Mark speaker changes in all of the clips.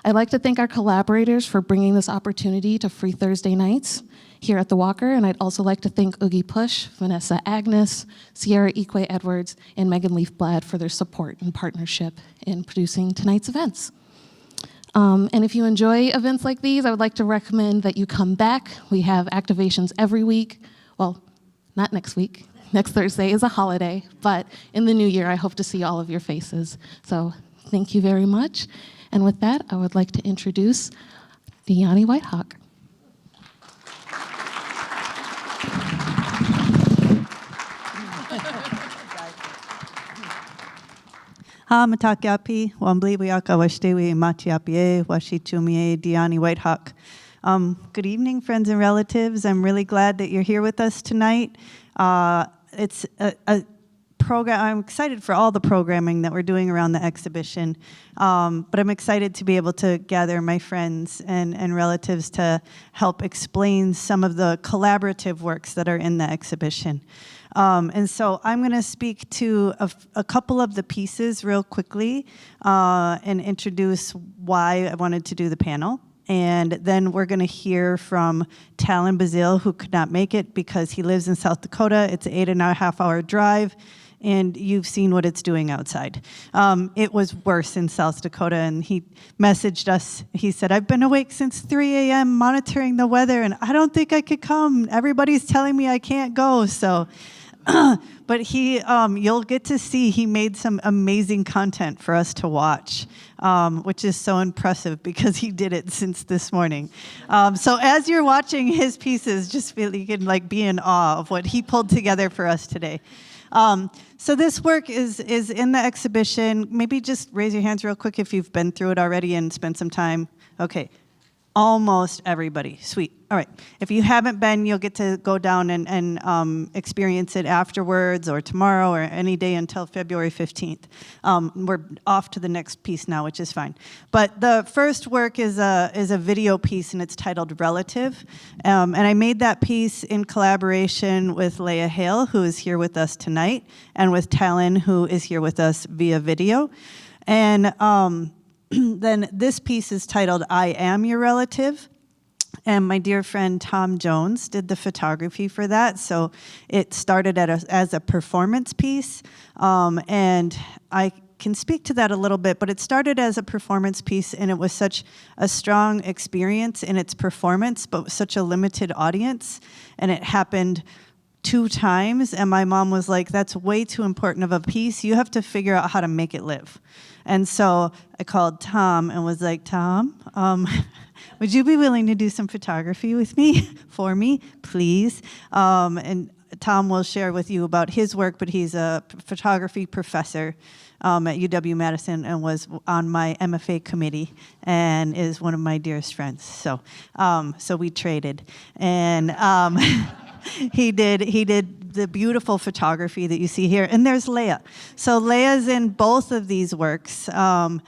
Speaker 1: I'd like to thank our collaborators for bringing this opportunity to Free Thursday nights here at the Walker, and I'd also like to thank Oogie Push, Vanessa Agnes, Sierra Ikwe Edwards, and Megan Leafblad for their support and partnership in producing tonight's events. And if you enjoy events like these, I would like to recommend that you come back. We have activations every week. Well, not next week. Next Thursday is a holiday, but in the new year, I hope to see all of your faces. So thank you very much. And with that, I would like to introduce Dyani White Hawk.
Speaker 2: Ha matakiapi, wambli wiaka washdewi matiapie, washichumie, Dyani White Hawk. Good evening, friends and relatives. I'm really glad that you're here with us tonight. It's a program. I'm excited for all the programming that we're doing around the exhibition, but I'm excited to be able to gather my friends and relatives to help explain some of the collaborative works that are in the exhibition. And so I'm going to speak to a couple of the pieces real quickly and introduce why I wanted to do the panel. And then we're going to hear from Talon Bazille, who could not make it because he lives in South Dakota. It's an 8.5-hour drive, and you've seen what it's doing outside. It was worse in South Dakota, and he messaged us. He said, I've been awake since 3 a.m. monitoring the weather, and I don't think I could come. Everybody's telling me I can't go, so... But you'll get to see he made some amazing content for us to watch, which is so impressive because he did it since this morning. So as you're watching his pieces, just feel you can like be in awe of what he pulled together for us today. So this work is in the exhibition. Maybe just raise your hands real quick if you've been through it already and spent some time. Okay. Almost everybody. Sweet. All right. If you haven't been, you'll get to go down and experience it afterwards or tomorrow or any day until February 15th. We're off to the next piece now, which is fine. But the first work is a video piece, and it's titled Relative. And I made that piece in collaboration with Leya Hale, who is here with us tonight, and with Talon, who is here with us via video. And then this piece is titled I Am Your Relative, and my dear friend Tom Jones did the photography for that, so it started as a performance piece, and I can speak to that a little bit, but it started as a performance piece, and it was such a strong experience in its performance, but such a limited audience, and it happened 2 times, and my mom was like, that's way too important of a piece. You have to figure out how to make it live. And so I called Tom and was like, Tom, would you be willing to do some photography with me, for me, please? And Tom will share with you about his work, but he's a photography professor at UW-Madison and was on my MFA committee and is one of my dearest friends. So we traded. And he did the beautiful photography that you see here. And there's Leya. So Leya's in both of these works. I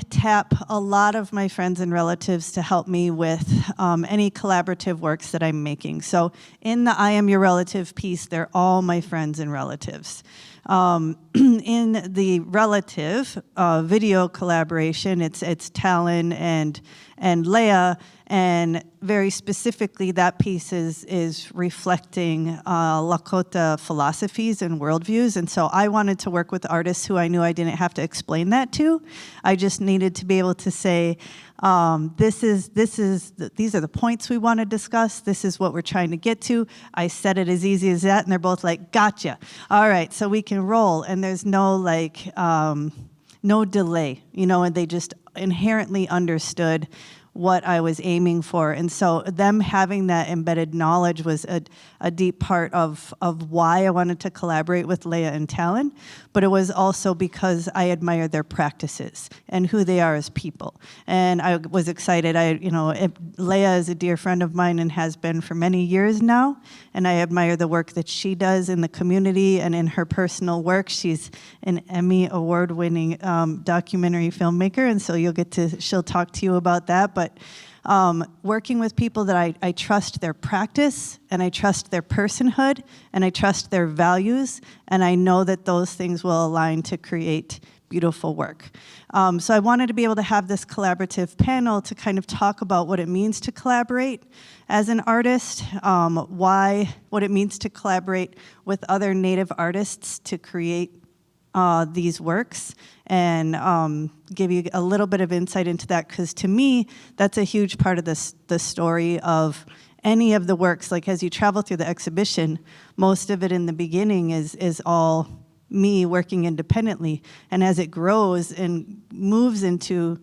Speaker 2: tap a lot of my friends and relatives to help me with any collaborative works that I'm making. So in the I Am Your Relative piece, they're all my friends and relatives. In the relative video collaboration, it's Talon and Leya, and very specifically that piece is reflecting Lakota philosophies and worldviews, and so I wanted to work with artists who I knew I didn't have to explain that to. I just needed to be able to say, these are the points we want to discuss, this is what we're trying to get to. I said it as easy as that, and they're both like, gotcha. All right, so we can roll, and there's no like, no delay, you know, and they just inherently understood what I was aiming for. And so them having that embedded knowledge was a deep part of why I wanted to collaborate with Leya and Talon, but it was also because I admire their practices and who they are as people. And I was excited. Leya is a dear friend of mine and has been for many years now, and I admire the work that she does in the community and in her personal work. She's an Emmy award-winning documentary filmmaker, and so she'll talk to you about that. But working with people that I trust their practice, and I trust their personhood, and I trust their values, and I know that those things will align to create beautiful work. So I wanted to be able to have this collaborative panel to kind of talk about what it means to collaborate as an artist, what it means to collaborate with other Native artists to create these works, and give you a little bit of insight into that, because to me, that's a huge part of the story of any of the works. Like, as you travel through the exhibition, most of it in the beginning is all me working independently, and as it grows and moves into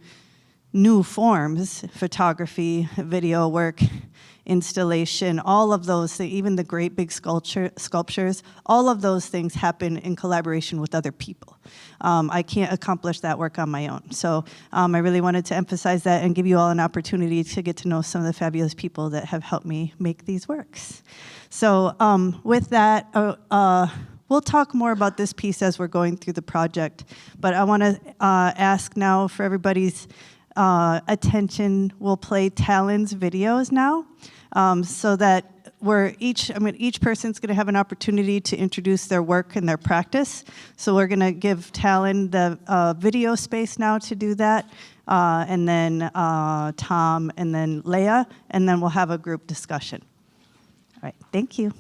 Speaker 2: new forms, photography, video work, installation, all of those things, even the great big sculptures, all of those things happen in collaboration with other people. I can't accomplish that work on my own. So I really wanted to emphasize that and give you all an opportunity to get to know some of the fabulous people that have helped me make these works. So with that, we'll talk more about this piece as we're going through the project, but I want to ask now for everybody's attention. We'll play Talon's videos now, so that each person's going to have an opportunity to introduce their work and their practice. So we're going to give Talon the video space now to do that, and then Tom, and then Leya, and then we'll have a group discussion. All right, thank you.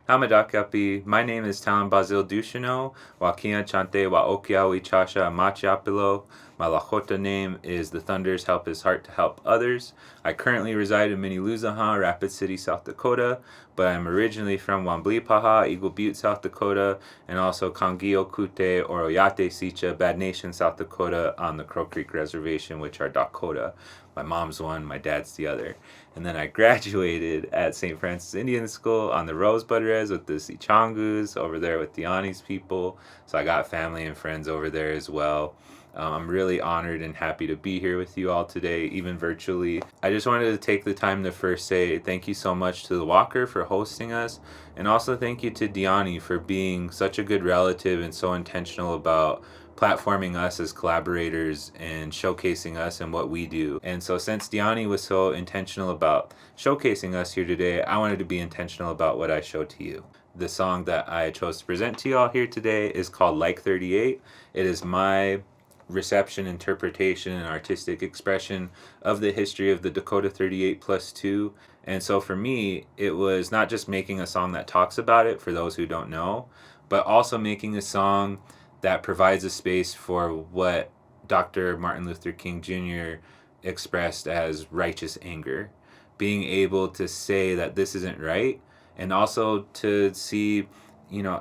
Speaker 3: Hamadakapi, my name is Talon Bazille Ducheneaux, Wakia Chante Wa Okiawi Chasha Machiapilo. My Lakota name is The Thunders Help His Heart to Help Others. I currently reside in Miniluzaha, Rapid City, South Dakota, but I'm originally from Wamblipaha, Eagle Butte, South Dakota, and also Kangio Kute, Oroyate Sicha, Bad Nation, South Dakota, on the Crow Creek Reservation, which are Dakota. My mom's one, my dad's the other. And then I graduated at St. Francis Indian School on the Rosebud Res with the Sičáŋģus over there with Dyani's people. So I got family and friends over there as well. I'm really honored and happy to be here with you all today, even virtually. I just wanted to take the time to first say thank you so much to the Walker for hosting us, and also thank you to Dyani for being such a good relative and so intentional about platforming us as collaborators and showcasing us and what we do. And so since Dyani was so intentional about showcasing us here today, I wanted to be intentional about what I show to you. The song that I chose to present to you all here today is called Like 38. It is my reception, interpretation, and artistic expression of the history of the Dakota 38+2. And so for me, it was not just making a song that talks about it, for those who don't know, but also making a song that provides a space for what Dr. Martin Luther King Jr. expressed as righteous anger. Being able to say that this isn't right, and also to see,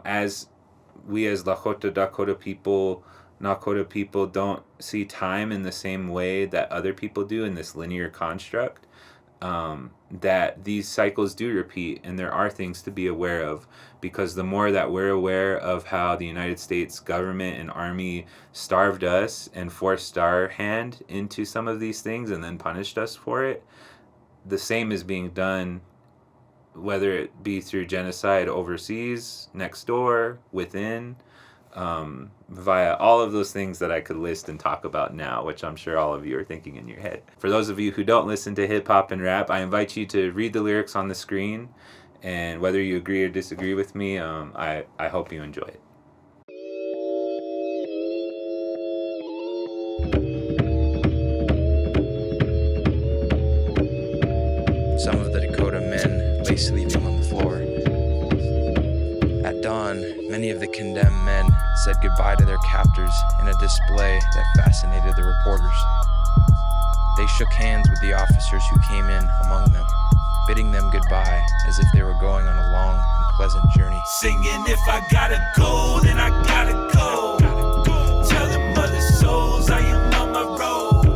Speaker 3: as we as Lakota, Dakota people, Nakota people don't see time in the same way that other people do in this linear construct, that these cycles do repeat, and there are things to be aware of, because the more that we're aware of how the United States government and army starved us and forced our hand into some of these things and then punished us for it, the same is being done, whether it be through genocide overseas, next door, within, via all of those things that I could list and talk about now, which I'm sure all of you are thinking in your head. For those of you who don't listen to hip hop and rap, I invite you to read the lyrics on the screen, and whether you agree or disagree with me, I hope you enjoy it.
Speaker 4: Some of the Dakota men lay sleeping on the floor. At dawn, many of the condemned men said goodbye to their captors in a display that fascinated the reporters. They shook hands with the officers who came in among them, bidding them goodbye as if they were going on a long and pleasant journey.
Speaker 5: Singing, if I gotta go, then I gotta go. Tell them other souls I am on my road.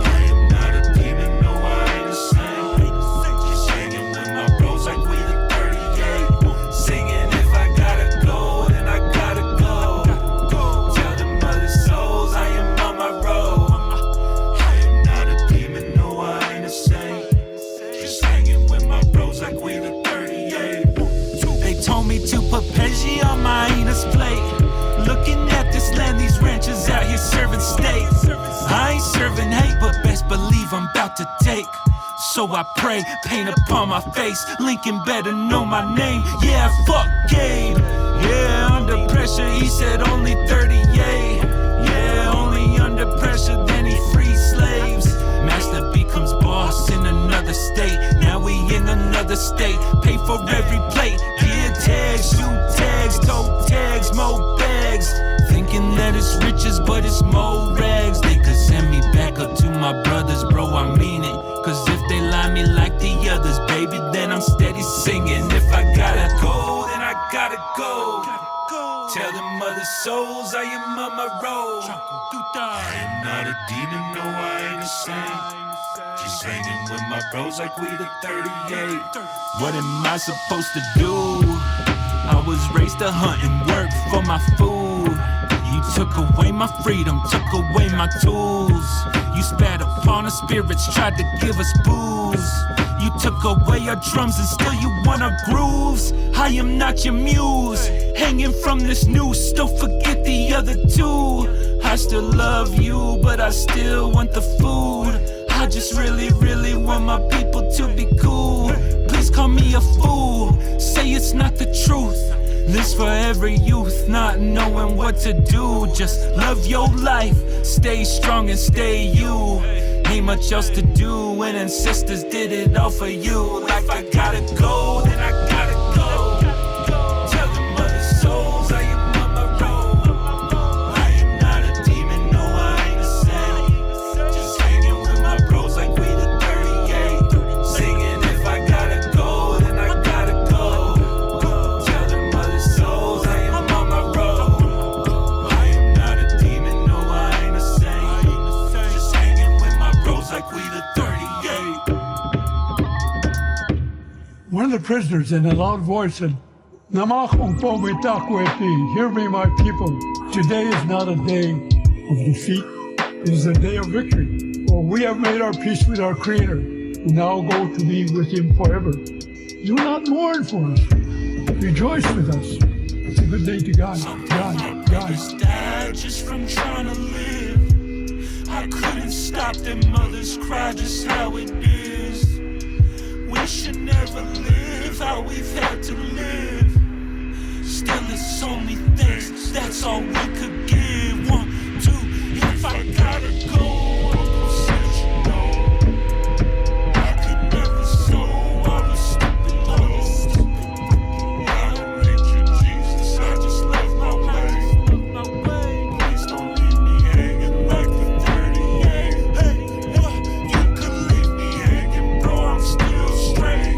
Speaker 5: I am not a demon, no, I ain't a saint. Just hanging with my bros like we the 38. Singing, if I gotta go, then I gotta go. Tell them other souls I am on my road. I am not a demon, no, I ain't a saint. Just hanging with my bros like we the 38. They told me to put Peggy on my anus plate. Looking at this land, these ranchers out here serving steak. I ain't serving hate, but best believe I'm about to take. so I pray. Paint upon my face, Lincoln better know my name. Yeah, fuck Gabe. Yeah, under pressure, he said only 38. Yeah, only under pressure, then he frees slaves. Master becomes boss in another state. Now we in another state. Pay for every plate. Gear tags, shoe tags, toe tags, more bags. Thinking that it's riches, but it's more rags. They could send me back up to my brothers, bro, I mean it. Cause if they lie me like the others, baby, then I'm steady singing. If I gotta go, then I gotta go. Tell them other souls I am on my road. I am not a demon, no, I ain't a saint. Just hanging with my bros like we the 38. What am I supposed to do? I was raised to hunt and work for my food. You took away my freedom, took away my tools. You spat upon our spirits, tried to give us booze. You took away our drums and still you want our grooves. I am not your muse, hanging from this noose. Don't forget the other two. I still love you, but I still want the food. I just really, really want my people to be cool. Please call me a fool, say it's not the truth. This for every youth not knowing what to do. Just love your life, stay strong and stay you. Ain't much else to do when ancestors did it all for you. Like I gotta go, then I gotta go. Tell them other souls I am on my road. I am not a demon, no, I ain't a saint. Just hanging with my bros like we the 38. Singing if I gotta go, then I gotta go. Tell them other souls I am on my road. I am not a demon, no, I ain't a saint. Just hanging with my bros like we the 38.
Speaker 6: One of the prisoners in a loud voice said, "Namach umpomi takweti, hear me my people. Today is not a day of defeat, it is a day of victory. For we have made our peace with our Creator, and now go to be with Him forever. Do not mourn for us, rejoice with us." It's a good day to God. God.
Speaker 5: Died just from trying to live. I couldn't stop them mothers cry, just how it is. We should never live how we've had to live. Still it's only thanks, that's all we could give. 1, 2, if I gotta go, Uncle said you know. I could never sow all the stupid lows. I don't hate you, Jesus, I just love my way. Please don't leave me hanging like the 38. Hey, what? You could leave me hanging, bro, I'm still straight.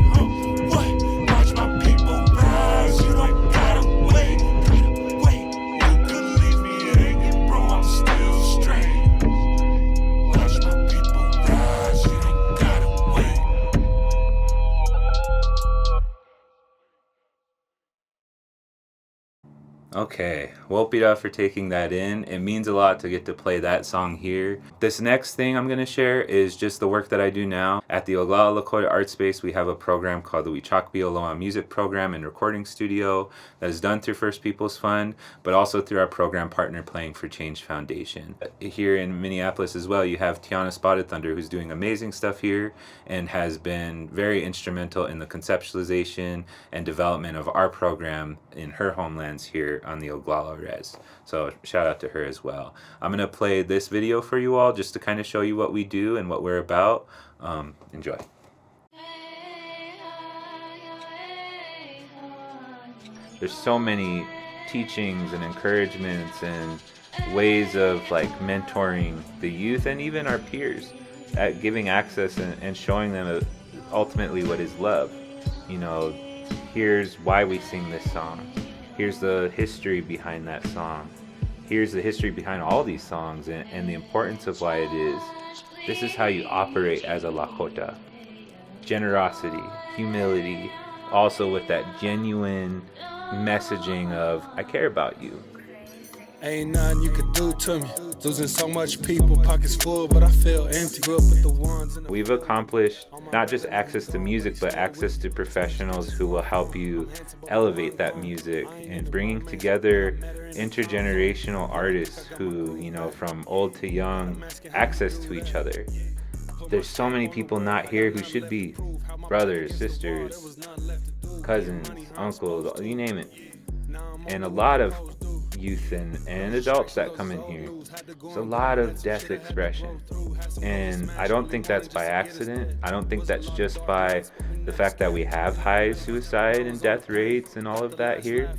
Speaker 5: What? Watch my people rise, you don't gotta wait. You could leave me hanging, bro, I'm still straight. Watch my people rise, you don't gotta wait.
Speaker 3: Okay, Wopida for taking that in. It means a lot to get to play that song here. This next thing I'm going to share is just the work that I do now. At the Oglala Lakota Art Space, we have a program called the Wichakbi Oloa Music Program and Recording Studio that is done through First Peoples Fund, but also through our program partner Playing for Change Foundation. Here in Minneapolis as well, you have Tiana Spotted Thunder, who's doing amazing stuff here and has been very instrumental in the conceptualization and development of our program in her homelands here on the Oglala Res. So shout out to her as well. I'm going to play this video for you all just to kind of show you what we do and what we're about. Enjoy. There's so many teachings and encouragements and ways of like mentoring the youth and even our peers at giving access and showing them ultimately what is love. You know, here's why we sing this song. Here's the history behind that song. Here's the history behind all these songs and the importance of why it is. This is how you operate as a Lakota. Generosity, humility, also with that genuine messaging of, I care about you.
Speaker 7: Ain't nothing you could do to me. Losing so much people, pockets full, but I feel empty. Grew up with the ones.
Speaker 3: We've accomplished not just access to music, but access to professionals who will help you elevate that music and bringing together intergenerational artists who, you know, from old to young, access to each other. there's so many people not here who should be brothers, sisters, cousins, uncles, you name it. And a lot of youth and adults that come in here. It's a lot of death expression. And I don't think that's by accident. I don't think that's just by the fact that we have high suicide and death rates and all of that here.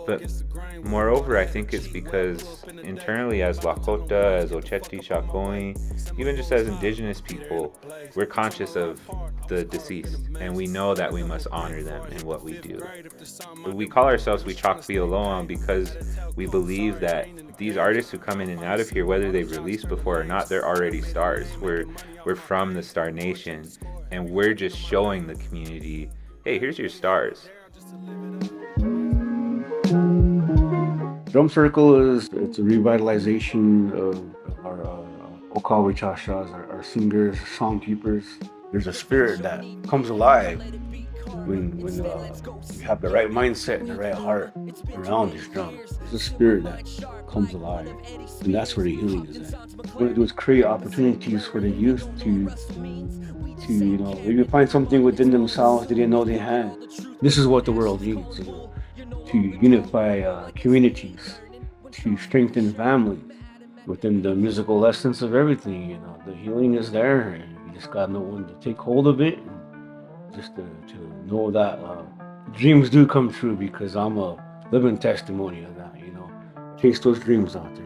Speaker 3: But moreover, I think it's because internally as Lakota, as Oceti, Shakoi, even just as Indigenous people, we're conscious of the deceased, and we know that we must honor them in what we do. We call ourselves Wichakpi because we believe that these artists who come in and out of here, whether they've released before or not, they're already stars. We're from the Star Nation, and we're just showing the community, hey, here's your stars.
Speaker 8: Drum Circle it's a revitalization of our Okawi Chashas, our singers, song keepers. There's a spirit that comes alive when you have the right mindset and the right heart around these drums. It's a spirit that comes alive, and that's where the healing is at. What we do is create opportunities for the youth to maybe find something within themselves they didn't know they had. This is what the world needs, to unify communities, to strengthen family within the musical essence of everything. The healing is there, and you just gotta know when to take hold of it, and just to know that dreams do come true, because I'm a living testimony of that. Chase those dreams out there.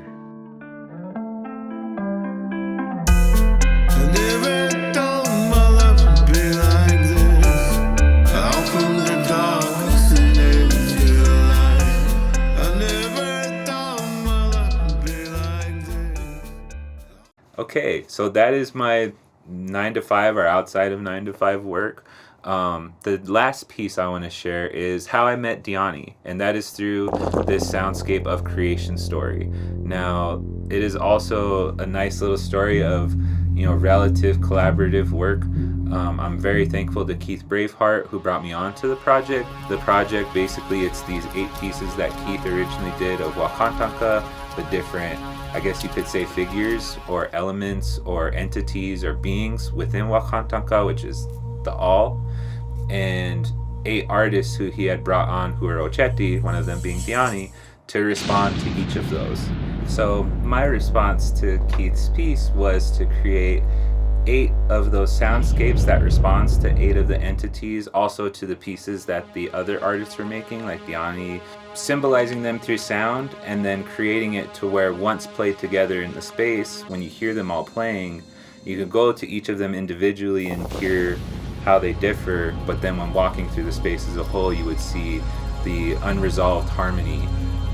Speaker 3: Okay, so that is my 9 to 5 or outside of 9 to 5 work. The last piece I want to share is how I met Dyani, and that is through this soundscape of creation story. Now, it is also a nice little story of, relative collaborative work. I'm very thankful to Keith Braveheart, who brought me onto the project. The project, basically, it's these 8 pieces that Keith originally did of Wakantanka, the different, I guess you could say, figures or elements or entities or beings within Wakantanka, which is the all, and 8 artists who he had brought on who were Oceti, one of them being Dyani, to respond to each of those. So my response to Keith's piece was to create 8 of those soundscapes that responds to 8 of the entities, also to the pieces that the other artists were making, like Dyani, symbolizing them through sound, and then creating it to where once played together in the space, when you hear them all playing, you can go to each of them individually and hear how they differ, but then when walking through the space as a whole, you would see the unresolved harmony,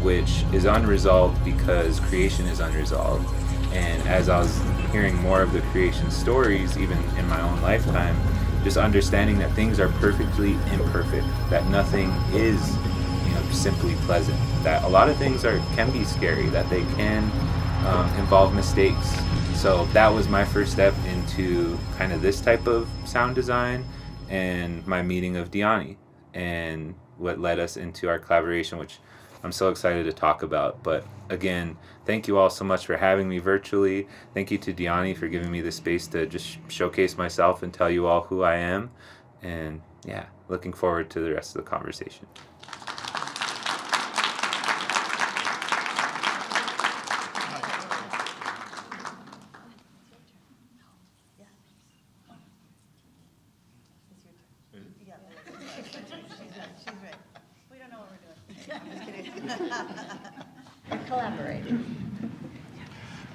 Speaker 3: which is unresolved because creation is unresolved. And as I was hearing more of the creation stories, even in my own lifetime, just understanding that things are perfectly imperfect, that nothing is, simply pleasant, that a lot of things can be scary, that they can involve mistakes. So that was my first step into kind of this type of sound design, and my meeting of Dyani, and what led us into our collaboration, which I'm so excited to talk about. But again, thank you all so much for having me virtually. Thank you to Dyani for giving me the space to just showcase myself and tell you all who I am. And yeah, looking forward to the rest of the conversation.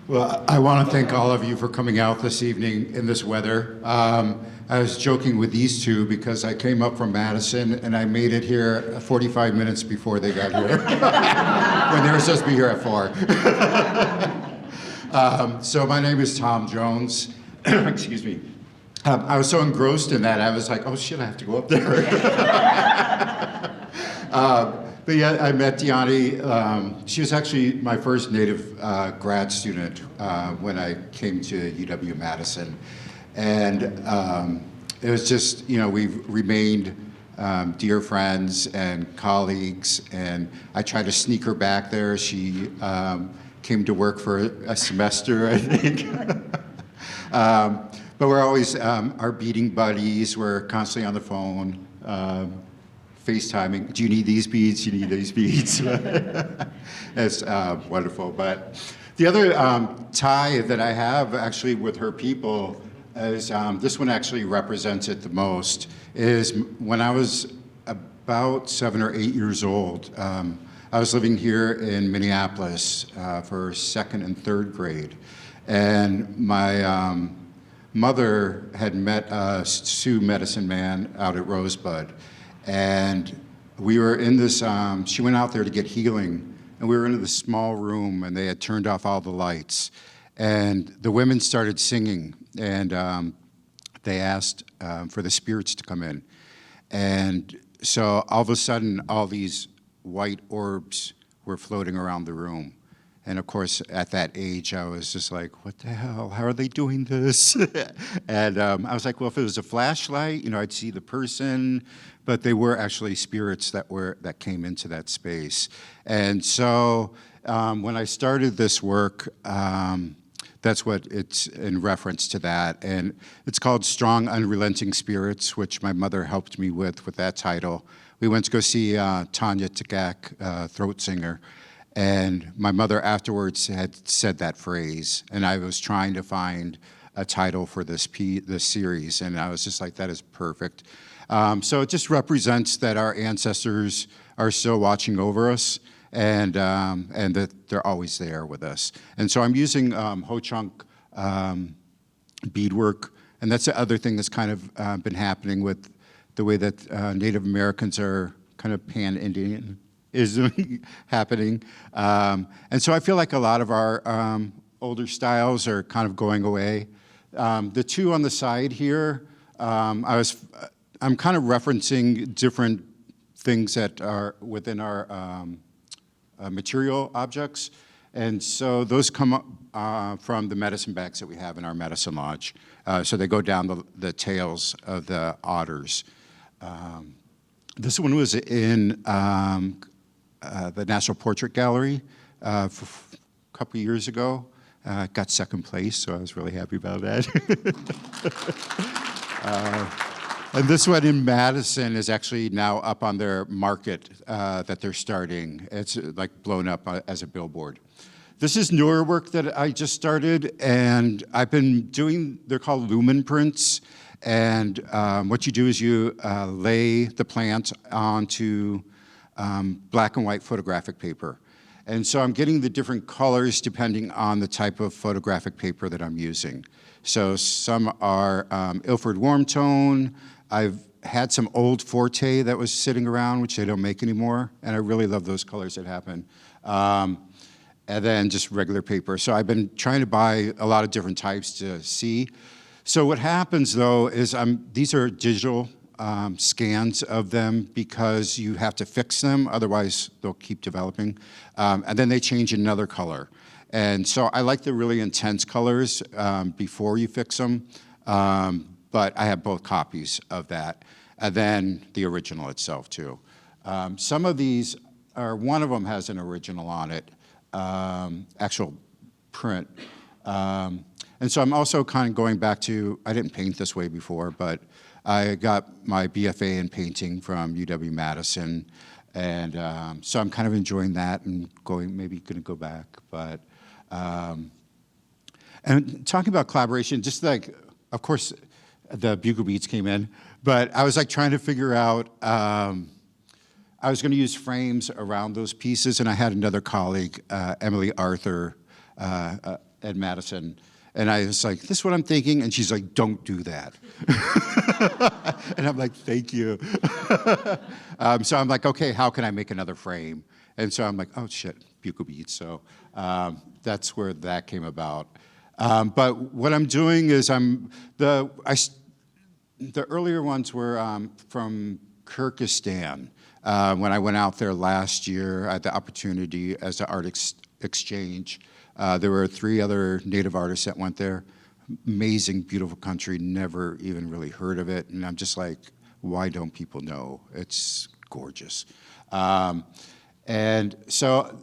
Speaker 9: Well, I want to thank all of you for coming out this evening in this weather. I was joking with these two because I came up from Madison and I made it here 45 minutes before they got here, when they were supposed to be here at 4. So my name is Tom Jones. Excuse me. I was so engrossed in that, I was like, oh shit, I have to go up there. But yeah, I met Dyani. She was actually my first Native grad student when I came to UW-Madison. And it was just, we've remained dear friends and colleagues, and I tried to sneak her back there. She came to work for a semester, I think. But we're always our beading buddies. We're constantly on the phone, FaceTiming. Do you need these beads? Do you need these beads? It's wonderful. But the other tie that I have actually with her people is this one actually represents it the most. Is when I was about 7 or 8 years old. I was living here in Minneapolis for 2nd and 3rd grade, and my mother had met a Sioux medicine man out at Rosebud, and we were in this, she went out there to get healing, and we were in this small room, and they had turned off all the lights, and the women started singing, and they asked for the spirits to come in. And so all of a sudden, all these white orbs were floating around the room. And of course, at that age, I was just like, what the hell? How are they doing this? And I was like, well, if it was a flashlight, I'd see the person, but they were actually spirits that came into that space. And so when I started this work, that's what it's in reference to that. And it's called Strong Unrelenting Spirits, which my mother helped me with that title. We went to go see Tanya Tagak, throat singer, and my mother afterwards had said that phrase, and I was trying to find a title for this series, and I was just like, that is perfect. So it just represents that our ancestors are still watching over us, and that they're always there with us. And so I'm using Ho-Chunk beadwork, and that's the other thing that's kind of been happening with the way that Native Americans are kind of pan-Indian is happening. And so I feel like a lot of our older styles are kind of going away. The two on the side here, I'm kind of referencing different things that are within our material objects. And so those come from the medicine bags that we have in our medicine lodge. So they go down the tails of the otters. This one was in the National Portrait Gallery a couple of years ago. Got 2nd place, so I was really happy about that. And this one in Madison is actually now up on their market that they're starting. It's like blown up as a billboard. This is newer work that I just started, and I've been doing, they're called lumen prints. And what you do is you lay the plant onto black and white photographic paper. And so I'm getting the different colors depending on the type of photographic paper that I'm using. So some are Ilford warm tone. I've had some old Forte that was sitting around, which they don't make anymore, and I really love those colors that happen. And then just regular paper. So I've been trying to buy a lot of different types to see. So what happens though is these are digital scans of them because you have to fix them, otherwise they'll keep developing. And then they change another color. And so I like the really intense colors before you fix them, but I have both copies of that. And then the original itself too. Some of these one of them has an original on it, actual print. And so I'm also kind of going back to, I didn't paint this way before, but I got my BFA in painting from UW-Madison. And so I'm kind of enjoying that and maybe going to go back. But, and talking about collaboration, just like, of course, the bugle beads came in, but I was like trying to figure out, I was going to use frames around those pieces, and I had another colleague, Emily Arthur, at Madison, and I was like, this is what I'm thinking, and she's like, don't do that. And I'm like, thank you. So I'm like, okay, how can I make another frame? And so I'm like, oh shit, bugle beads. So that's where that came about. But what I'm doing is the earlier ones were from Kyrgyzstan. When I went out there last year, I had the opportunity as an art exchange. There were 3 other Native artists that went there. Amazing, beautiful country, never even really heard of it. And I'm just like, why don't people know? It's gorgeous. And so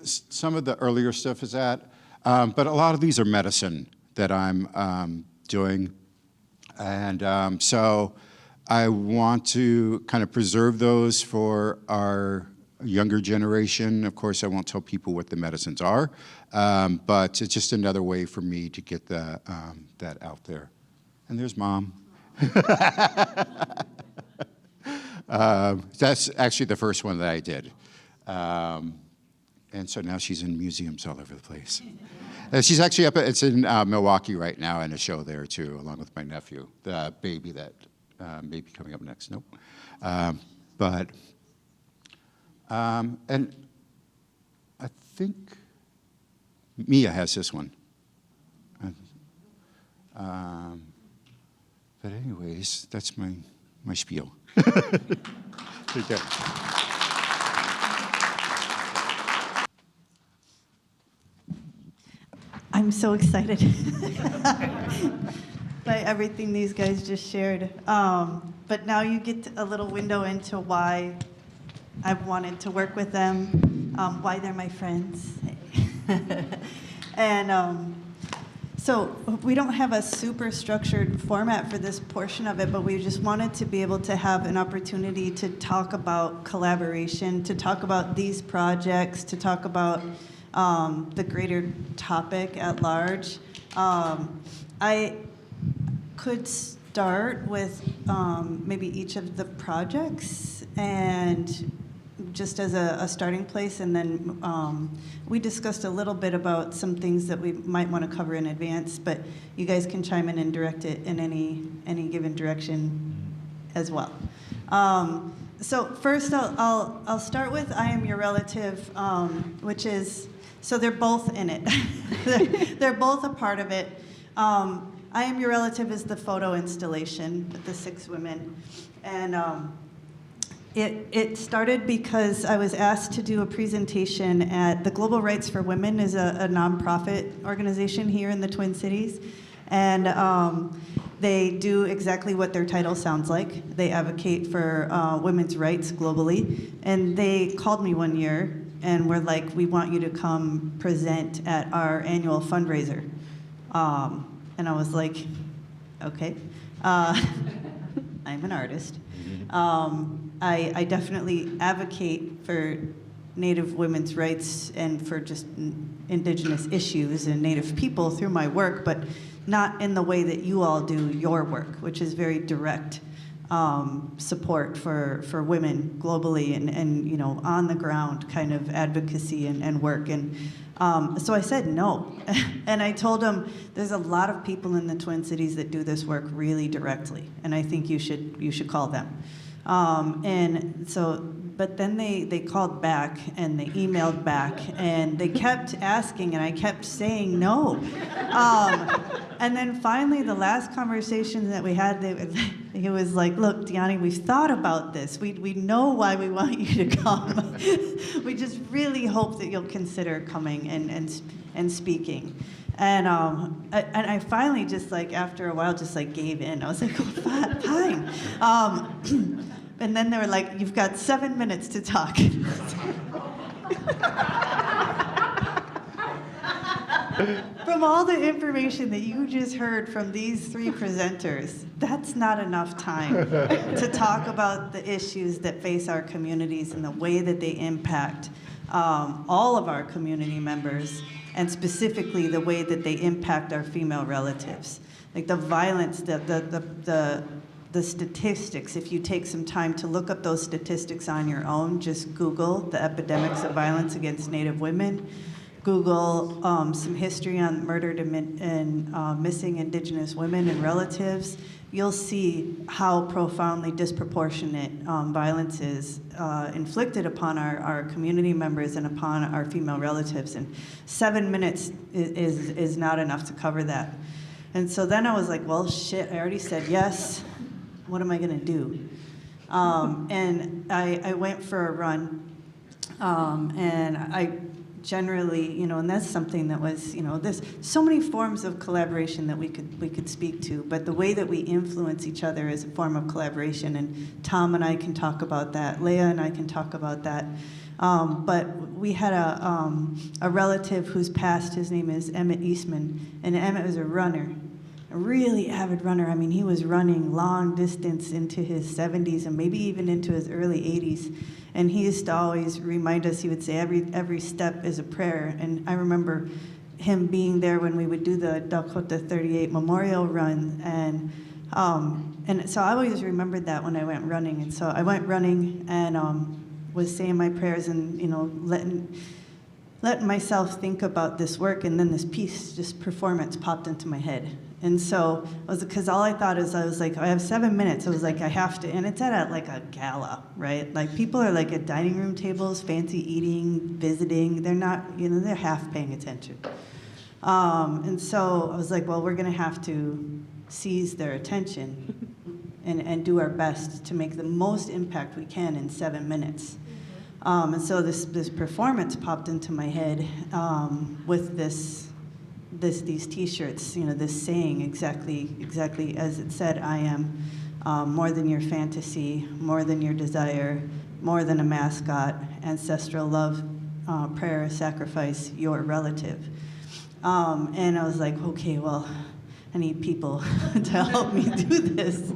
Speaker 9: some of the earlier stuff is that, but a lot of these are medicine that I'm doing. And so I want to kind of preserve those for our younger generation. Of course, I won't tell people what the medicines are, but it's just another way for me to get that out there. And there's Mom. That's actually the first one that I did. And so now she's in museums all over the place. She's actually it's in Milwaukee right now, in a show there too, along with my nephew, the baby that may be coming up next. Nope. And I think Mia has this one. But anyways, that's my spiel. Take care.
Speaker 2: I'm so excited by everything these guys just shared. But now you get a little window into why I've wanted to work with them, why they're my friends. And so we don't have a super structured format for this portion of it, but we just wanted to be able to have an opportunity to talk about collaboration, to talk about these projects, to talk about the greater topic at large. I could start with maybe each of the projects and just as a starting place, and then we discussed a little bit about some things that we might want to cover in advance, but you guys can chime in and direct it in any given direction as well. So first I'll start with I Am Your Relative, which is, so they're both in it. they're both a part of it. I Am Your Relative is the photo installation with the 6 women. And it started because I was asked to do a presentation at the Global Rights for Women, is a nonprofit organization here in the Twin Cities. And they do exactly what their title sounds like. They advocate for women's rights globally. And they called me one year and were like, we want you to come present at our annual fundraiser. And I was like, okay. I'm an artist. I definitely advocate for Native women's rights and for just Indigenous issues and Native people through my work, but not in the way that you all do your work, which is very direct support for women globally and you know, on the ground kind of advocacy and work. And so I said no. And I told them there's a lot of people in the Twin Cities that do this work really directly, and I think you should call them. And so, but then they called back and they emailed back and they kept asking and I kept saying no. And then finally, the last conversation that we had, he was like, look, Dyani, we've thought about this. We know why we want you to come. We just really hope that you'll consider coming and speaking. And I finally just like, after a while, just like gave in. I was like, oh, fine. And then they were like, you've got 7 minutes to talk. From all the information that you just heard from these 3 presenters, that's not enough time to talk about the issues that face our communities and the way that they impact all of our community members, and specifically the way that they impact our female relatives. Like the violence, the statistics, if you take some time to look up those statistics on your own, just Google the epidemics of violence against Native women, Google some history on murdered and missing Indigenous women and relatives, you'll see how profoundly disproportionate violence is inflicted upon our community members and upon our female relatives. And 7 minutes is not enough to cover that. And so then I was like, well, shit, I already said yes. What am I gonna do? And I went for a run, and I generally, you know, and that's something that was, you know, there's so many forms of collaboration that we could speak to, but the way that we influence each other is a form of collaboration, and Tom and I can talk about that, Leya and I can talk about that. But we had a relative who's passed, his name is Emmett Eastman, and Emmett was a runner. a really avid runner. I mean, he was running long distance into his 70s and maybe even into his early 80s. And he used to always remind us, he would say, every step is a prayer. And I remember him being there when we would do the Dakota 38 Memorial Run. And so I always remembered that when I went running. And so I went running and was saying my prayers and, letting myself think about this work, and then this piece, just performance, popped into my head. And so, because all I thought is, I was like, I have 7 minutes. I was like, I have to, and it's at like a gala, right? Like people are like at dining room tables, fancy eating, visiting. They're not, they're half paying attention. And so I was like, well, we're gonna have to seize their attention and do our best to make the most impact we can in 7 minutes. And so this performance popped into my head with these T-shirts, this saying exactly as it said, I am more than your fantasy, more than your desire, more than a mascot, ancestral love, prayer, sacrifice, your relative. And I was like, okay, well, I need people to help me do this.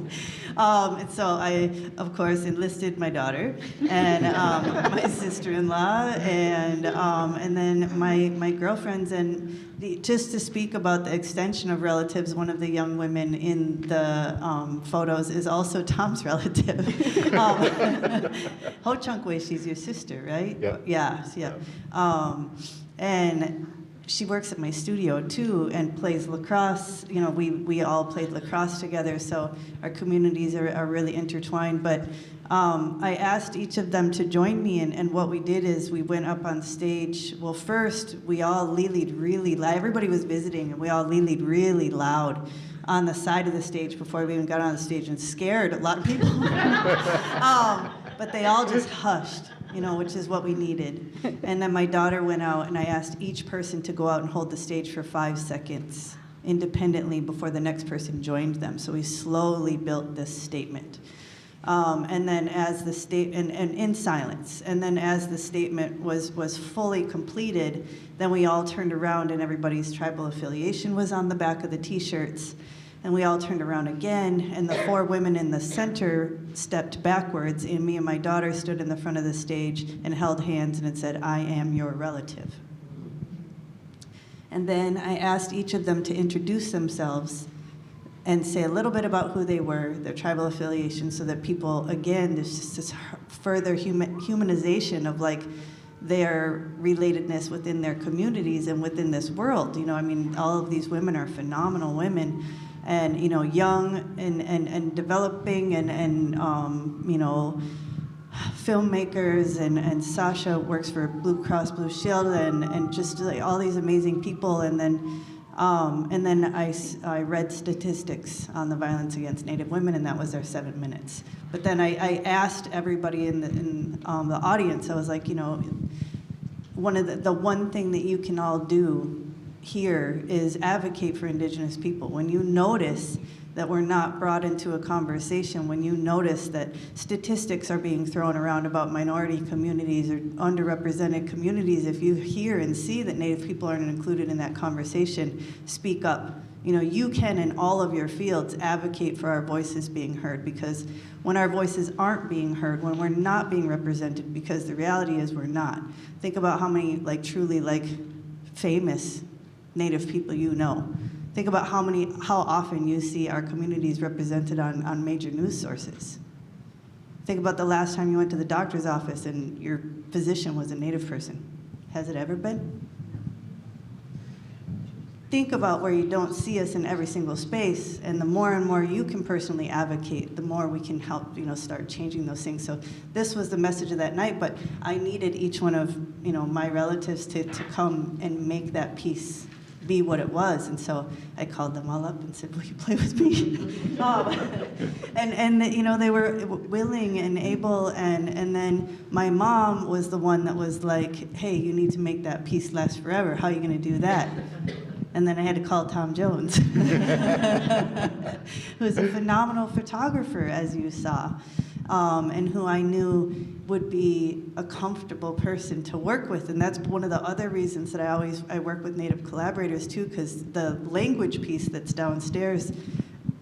Speaker 2: And so I, of course, enlisted my daughter and my sister-in-law and then my girlfriends. And just to speak about the extension of relatives, one of the young women in the photos is also Tom's relative. Ho Chunk-wei, she's your sister, right?
Speaker 9: Yeah.
Speaker 2: Yeah. And she works at my studio too and plays lacrosse. We all played lacrosse together, so our communities are really intertwined. But I asked each of them to join me, and what we did is we went up on stage. Well, first, we all lilied really loud. Everybody was visiting, and we all lilied really loud on the side of the stage before we even got on the stage, and scared a lot of people. But they all just hushed, which is what we needed. And then my daughter went out, and I asked each person to go out and hold the stage for 5 seconds independently before the next person joined them. So we slowly built this statement. And then as the and in silence, and then as the statement was fully completed, then we all turned around and everybody's tribal affiliation was on the back of the T-shirts. And we all turned around again, and the 4 women in the center stepped backwards, and me and my daughter stood in the front of the stage and held hands, and it said, I am your relative. And then I asked each of them to introduce themselves and say a little bit about who they were, their tribal affiliation, so that people, again, there's just this further humanization of like their relatedness within their communities and within this world. All of these women are phenomenal women. And young and developing and filmmakers and Sasha works for Blue Cross Blue Shield and just like all these amazing people. And then I read statistics on the violence against Native women, and that was our 7 minutes. But then I asked everybody in the audience. I was like, the one thing that you can all do here is advocate for Indigenous people. When you notice that we're not brought into a conversation, when you notice that statistics are being thrown around about minority communities or underrepresented communities, if you hear and see that Native people aren't included in that conversation, speak up. You can, in all of your fields, advocate for our voices being heard, because when our voices aren't being heard, when we're not being represented, because the reality is we're not. Think about how many truly famous Native people Think about how often you see our communities represented on major news sources. Think about the last time you went to the doctor's office and your physician was a Native person. Has it ever been? Think about where you don't see us in every single space, and the more and more you can personally advocate, the more we can help, start changing those things. So this was the message of that night, but I needed each one of, my relatives to come and make that piece be what it was. And so I called them all up and said, will you play with me? And they were willing and able, and then my mom was the one that was like, hey, you need to make that piece last forever. How are you gonna do that? And then I had to call Tom Jones, who's a phenomenal photographer, as you saw, and who I knew would be a comfortable person to work with. And that's one of the other reasons that I work with Native collaborators too, because the language piece that's downstairs,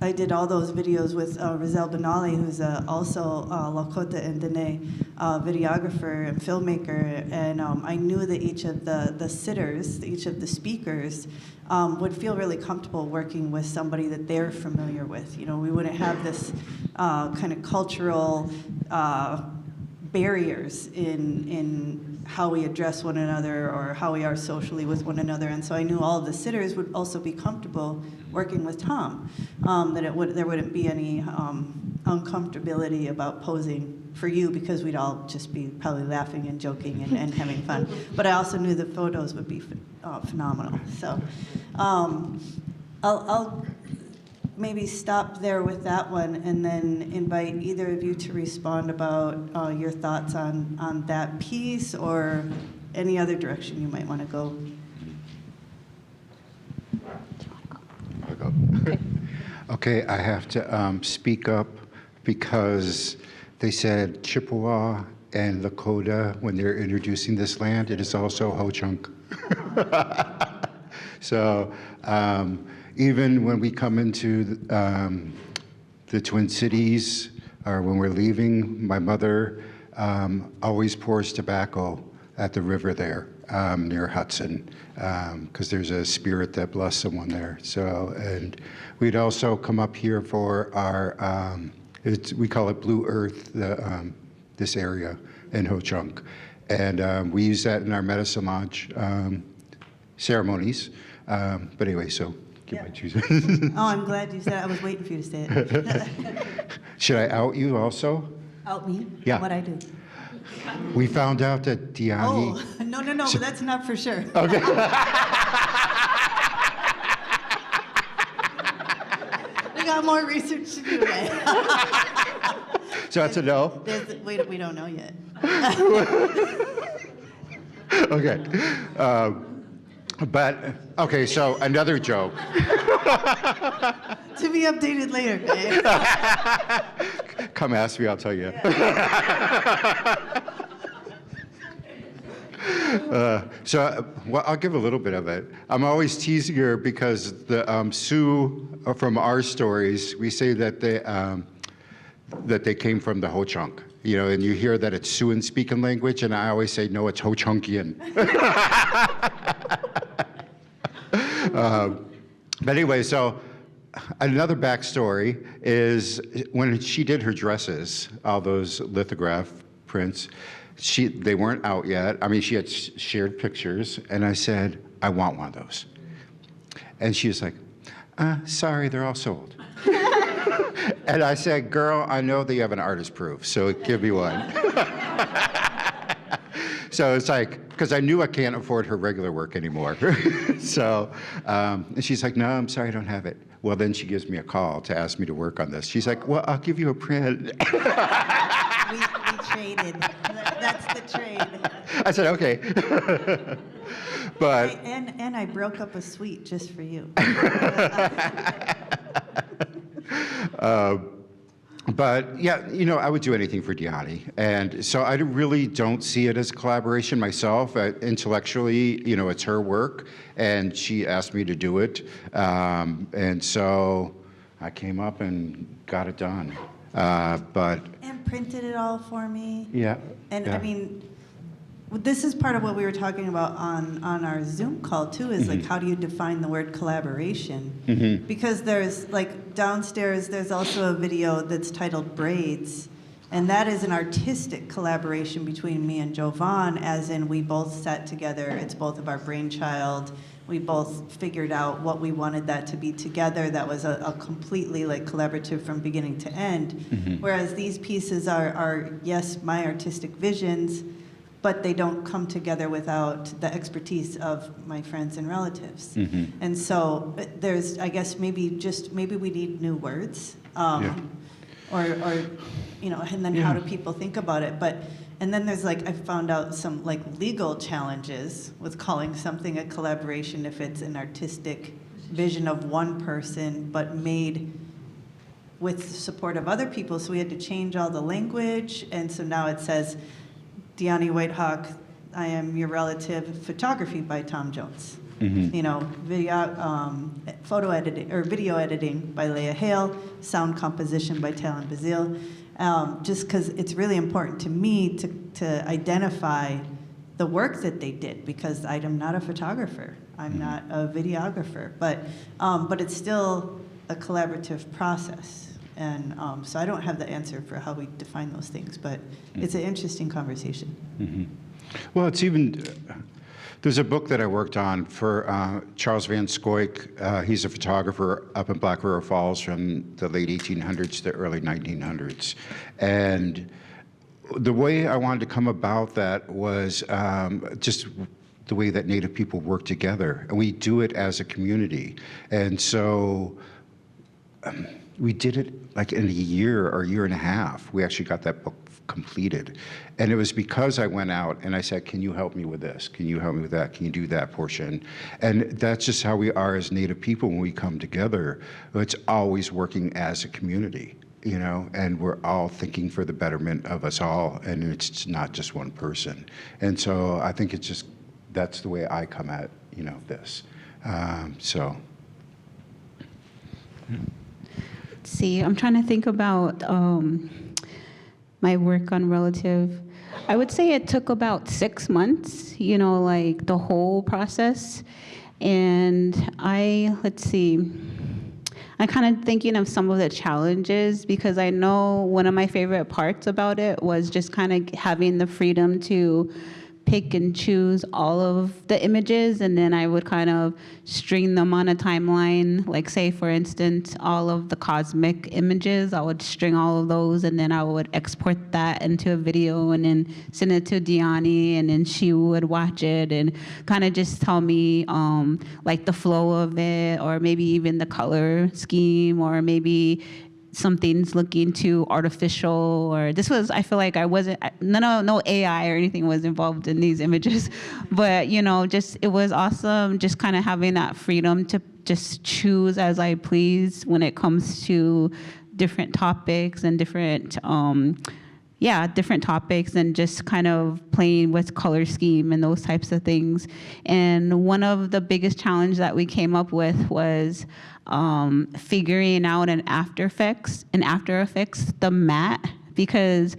Speaker 2: I did all those videos with Rizal Benali, who's also Lakota and Diné videographer and filmmaker, and I knew that each of the sitters, each of the speakers, would feel really comfortable working with somebody that they're familiar with. You know, we wouldn't have this kind of cultural barriers in how we address one another or how we are socially with one another. And so I knew all of the sitters would also be comfortable working with Tom, that there wouldn't be any uncomfortability about posing for you, because we'd all just be probably laughing and joking and having fun. But I also knew the photos would be phenomenal. So I'll maybe stop there with that one, and then invite either of you to respond about your thoughts on that piece or any other direction you might want to go.
Speaker 9: I'll go. Okay, I have to speak up because they said Chippewa and Lakota when they're introducing this land. It is also Ho-Chunk. So even when we come into the Twin Cities, or when we're leaving, my mother always pours tobacco at the river there near Hudson, because there's a spirit that blessed someone there. So, and we'd also come up here for our, we call it Blue Earth, this area in Ho-Chunk. And we use that in our medicine lodge ceremonies. But anyway, so give my choose.
Speaker 2: Oh, I'm glad you said it. I was waiting for you to say it.
Speaker 9: Should I out you also?
Speaker 2: Out me?
Speaker 9: Yeah.
Speaker 2: What'd I do?
Speaker 9: We found out that Dyani.
Speaker 2: Oh, no, but that's not for sure.
Speaker 9: Okay.
Speaker 2: We got more research to do, man.
Speaker 9: So that's a no?
Speaker 2: We don't know yet.
Speaker 9: Okay. But, okay, so another joke.
Speaker 2: To be updated later, man.
Speaker 9: Come ask me, I'll tell you. Well, I'll give a little bit of it. I'm always teasing her because the Sioux from our stories, we say that they came from the Ho-Chunk. You know, and you hear that it's Siouan speaking language, and I always say, no, it's Ho-Chunkian. But anyway, so another backstory is when she did her dresses, all those lithograph prints, they weren't out yet. I mean, she had shared pictures, and I said, I want one of those. And she was like, sorry, they're all sold. And I said, girl, I know that you have an artist proof, so give me one. So it's like, because I knew I can't afford her regular work anymore. So, and she's like, no, I'm sorry, I don't have it. Well, then she gives me a call to ask me to work on this. She's like, well, I'll give you a print.
Speaker 2: We traded. That's the trade.
Speaker 9: I said, okay. But
Speaker 2: and I broke up a suite just for you.
Speaker 9: But yeah, you know, I would do anything for Dyani. And so I really don't see it as collaboration myself. Intellectually, you know, it's her work, and she asked me to do it. And so I came up and got it done.
Speaker 2: And printed it all for me.
Speaker 9: Yeah.
Speaker 2: And
Speaker 9: yeah.
Speaker 2: I mean, this is part of what we were talking about on our Zoom call too, is like, how do you define the word collaboration? Because there's like downstairs, there's also a video that's titled Braids, and that is an artistic collaboration between me and Jovan, as in we both sat together, it's both of our brainchild, we both figured out what we wanted that to be together. That was a completely like collaborative from beginning to end. Whereas these pieces are, yes, my artistic visions, but they don't come together without the expertise of my friends and relatives. And so there's, I guess, maybe we need new words, or you know, and then how do people think about it? And then there's like, I found out some like legal challenges with calling something a collaboration if it's an artistic vision of one person, but made with the support of other people, so we had to change all the language, and so now it says, Dyani White Hawk, I am your relative, photography by Tom Jones. You know, photo editing, or video editing by Leya Hale, sound composition by Talon Bazille, just because it's really important to me to identify the work that they did, because I'm not a photographer, I'm not a videographer, but it's still a collaborative process. And so I don't have the answer for how we define those things, but it's an interesting conversation.
Speaker 9: Well, it's even, there's a book that I worked on for Charles Van Scoik. He's a photographer up in Black River Falls from the late 1800s to the early 1900s. And the way I wanted to come about that was just the way that Native people work together. And we do it as a community. And so we did it like in a year or a year and a half. We actually got that book completed. And it was because I went out and I said, can you help me with this? Can you help me with that? Can you do that portion? And that's just how we are as Native people when we come together. It's always working as a community, you know, and we're all thinking for the betterment of us all, and it's not just one person. And so I think it's just, that's the way I come at, you know, this.
Speaker 10: See, I'm trying to think about my work on Relative. I would say it took about 6 months, you know, like the whole process. And I'm kind of thinking of some of the challenges, because I know one of my favorite parts about it was just kind of having the freedom to pick and choose all of the images, and then I would kind of string them on a timeline. Like, say, for instance, all of the cosmic images, I would string all of those, and then I would export that into a video and then send it to Dyani, and then she would watch it and kind of just tell me like the flow of it, or maybe even the color scheme, or maybe something's looking too artificial, or this was, I feel like I wasn't, no AI or anything was involved in these images, but you know, just, it was awesome just kind of having that freedom to just choose as I please when it comes to different topics and different topics, and just kind of playing with color scheme and those types of things. And one of the biggest challenges that we came up with was figuring out in After Effects the matte, because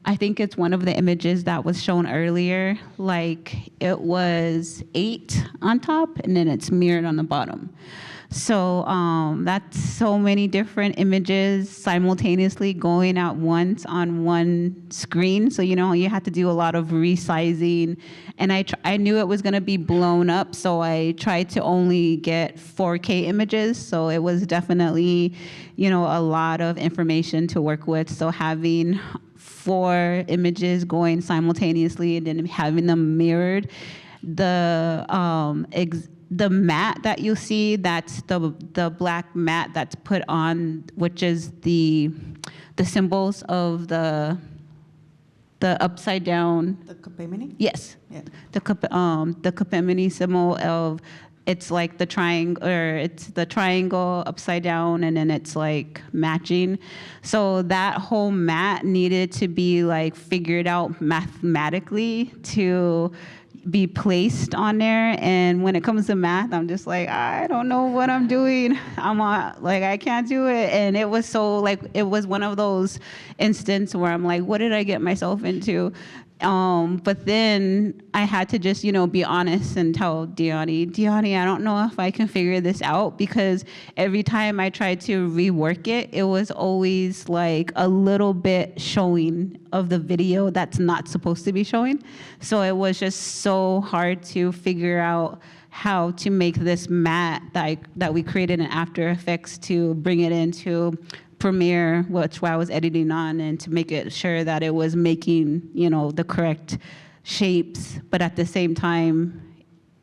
Speaker 10: I think it's one of the images that was shown earlier, like it was 8 on top and then it's mirrored on the bottom. So that's so many different images simultaneously going at once on one screen. So, you know, you had to do a lot of resizing. And I knew it was going to be blown up, so I tried to only get 4K images. So it was definitely, you know, a lot of information to work with. So having 4 images going simultaneously and then having them mirrored, the mat that you see, that's the black mat that's put on, which is the symbols of the upside down.
Speaker 2: The Kapemini?
Speaker 10: Yes.
Speaker 2: Yeah.
Speaker 10: The Kapemini symbol of, it's like the triangle, or it's the triangle upside down, and then it's like matching. So that whole mat needed to be like figured out mathematically to be placed on there. And when it comes to math, I'm just like, I don't know what I'm doing. I can't do it. And it was so like, it was one of those instances where I'm like, what did I get myself into? But then I had to just, you know, be honest and tell Dyani, I don't know if I can figure this out, because every time I tried to rework it, it was always like a little bit showing of the video that's not supposed to be showing. So it was just so hard to figure out how to make this matte that we created in After Effects to bring it into Premiere, which I was editing on, and to make it sure that it was making, you know, the correct shapes, but at the same time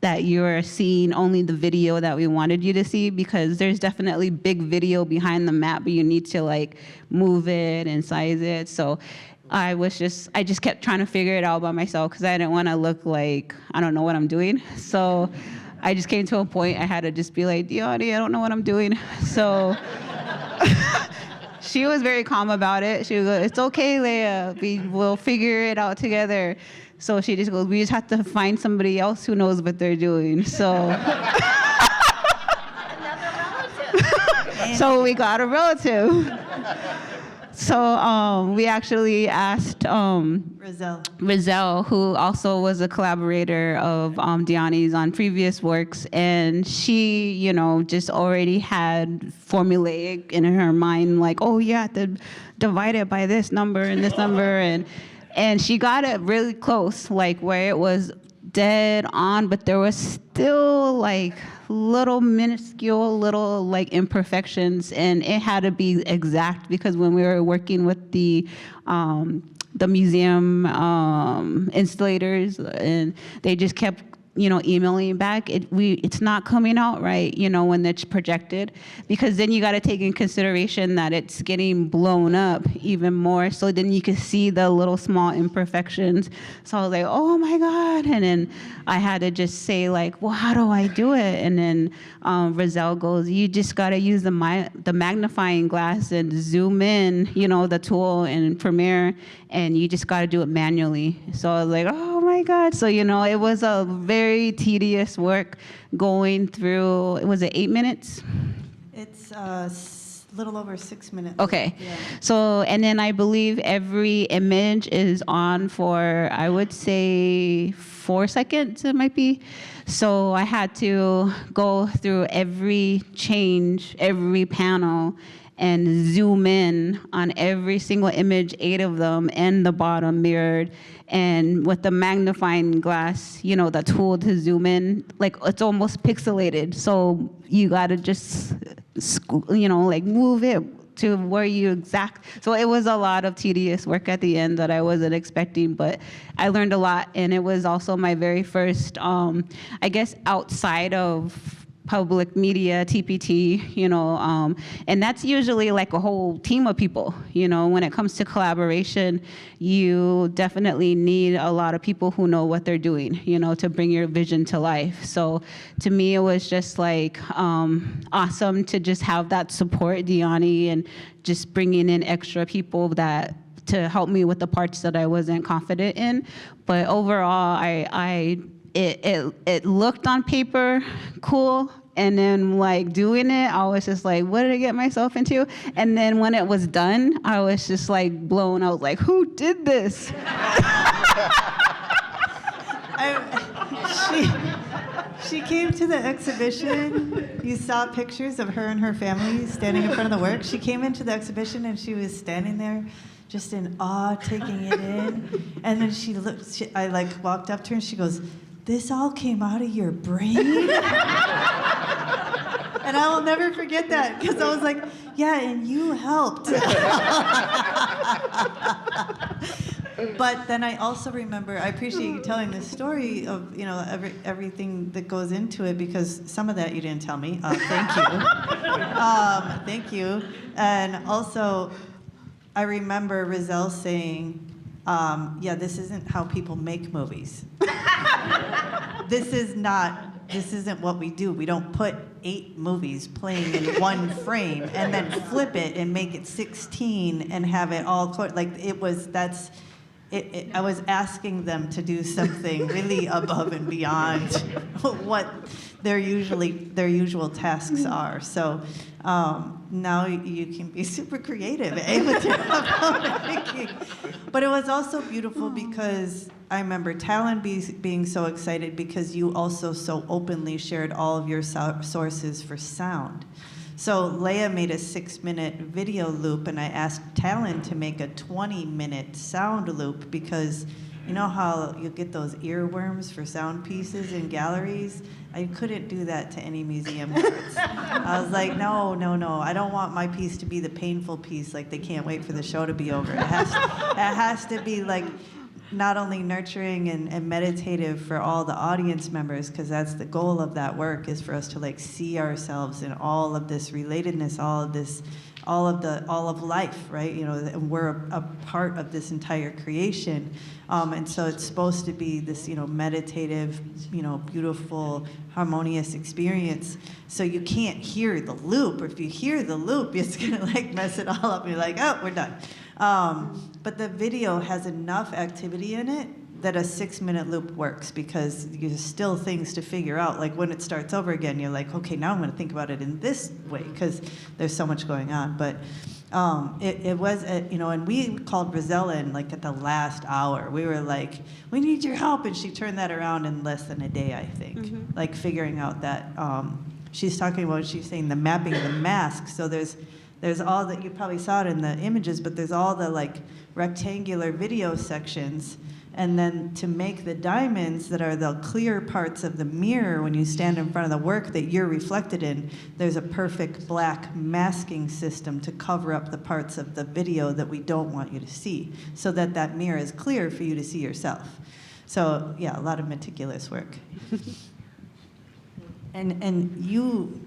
Speaker 10: that you're seeing only the video that we wanted you to see, because there's definitely big video behind the map, but you need to like move it and size it. So I just kept trying to figure it out by myself, because I didn't want to look like I don't know what I'm doing. So I just came to a point I had to just be like, Dyani, I don't know what I'm doing. So she was very calm about it. She goes, "It's okay, Leia. We'll figure it out together." So she just goes, "We just have to find somebody else who knows what they're doing." So. So we got a relative. So we actually asked Rizal, who also was a collaborator of Dyani's on previous works, and she, you know, just already had formulaic in her mind, like, oh, you have to divide it by this number and this number, and she got it really close, like where it was dead on, but there was still like little minuscule little like imperfections, and it had to be exact because when we were working with the museum installators, and they just kept, you know, emailing back, it's not coming out right, you know, when it's projected, because then you got to take in consideration that it's getting blown up even more, so then you can see the little small imperfections. So I was like, oh my God, and then I had to just say like, well, how do I do it? And then Rizal goes, you just got to use the magnifying glass and zoom in, you know, the tool in Premiere, and you just got to do it manually. So I was like, oh my God. So, you know, it was a very tedious work going through, was it 8 minutes?
Speaker 2: It's a little over 6 minutes.
Speaker 10: Okay.
Speaker 2: Yeah.
Speaker 10: So, and then I believe every image is on for, I would say, 4 seconds, it might be. So I had to go through every change, every panel, and zoom in on every single image, 8 of them, and the bottom mirrored. And with the magnifying glass, you know, the tool to zoom in, like it's almost pixelated. So you gotta just, you know, like move it to where you exact. So it was a lot of tedious work at the end that I wasn't expecting, but I learned a lot. And it was also my very first, I guess, outside of public media, TPT, you know, and that's usually like a whole team of people, you know. When it comes to collaboration, you definitely need a lot of people who know what they're doing, you know, to bring your vision to life. So to me, it was just like awesome to just have that support, Dyani, and just bringing in extra people that to help me with the parts that I wasn't confident in. But overall, it looked on paper cool, and then like doing it, I was just like, what did I get myself into? And then when it was done, I was just like blown out, like, who did this?
Speaker 2: She came to the exhibition. You saw pictures of her and her family standing in front of the work. She came into the exhibition and she was standing there just in awe, taking it in. And then she looked, I like walked up to her and she goes, this all came out of your brain? And I will never forget that, because I was like, yeah, and you helped. But then I also remember, I appreciate you telling this story of, you know, everything that goes into it, because some of that you didn't tell me. Thank you. Thank you. And also, I remember Rizal saying, yeah, this isn't how people make movies. This isn't what we do. We don't put 8 movies playing in one frame and then flip it and make it 16 and have it all like it was. I was asking them to do something really above and beyond what their usual tasks are. So now you can be super creative with your making. But it was also beautiful because I remember Talon being so excited because you also so openly shared all of your sources for sound. So Leya made a 6-minute video loop, and I asked Talon to make a 20-minute sound loop, because you know how you get those earworms for sound pieces in galleries? I couldn't do that to any museum cards. I was like, no, I don't want my piece to be the painful piece, like they can't wait for the show to be over. It has to be like not only nurturing and meditative for all the audience members, because that's the goal of that work, is for us to like see ourselves in all of this relatedness, all of life, right? You know, and we're a part of this entire creation. And so it's supposed to be this, you know, meditative, you know, beautiful, harmonious experience. So you can't hear the loop, or if you hear the loop, it's gonna like mess it all up and you're like, oh, we're done. But the video has enough activity in it that a 6-minute loop works, because there's still things to figure out. Like when it starts over again, you're like, okay, now I'm gonna think about it in this way, because there's so much going on. But it was, you know, and we called Rosella in like at the last hour. We were like, we need your help. And she turned that around in less than a day, I think. Like figuring out that, she's talking about, she's saying the mapping of the mask. So there's all that, you probably saw it in the images, but there's all the like rectangular video sections. And then to make the diamonds that are the clear parts of the mirror when you stand in front of the work that you're reflected in, there's a perfect black masking system to cover up the parts of the video that we don't want you to see, so that that mirror is clear for you to see yourself. So yeah, a lot of meticulous work. And you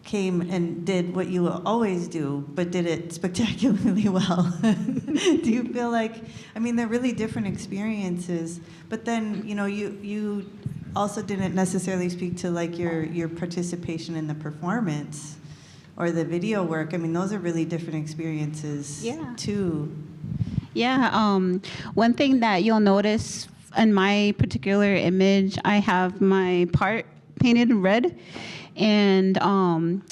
Speaker 2: came and did what you always do, but did it spectacularly well. Do you feel like, I mean, they're really different experiences, but then, you know, you also didn't necessarily speak to like your participation in the performance or the video work. I mean, those are really different experiences too.
Speaker 10: Yeah, one thing that you'll notice in my particular image, I have my part painted red. And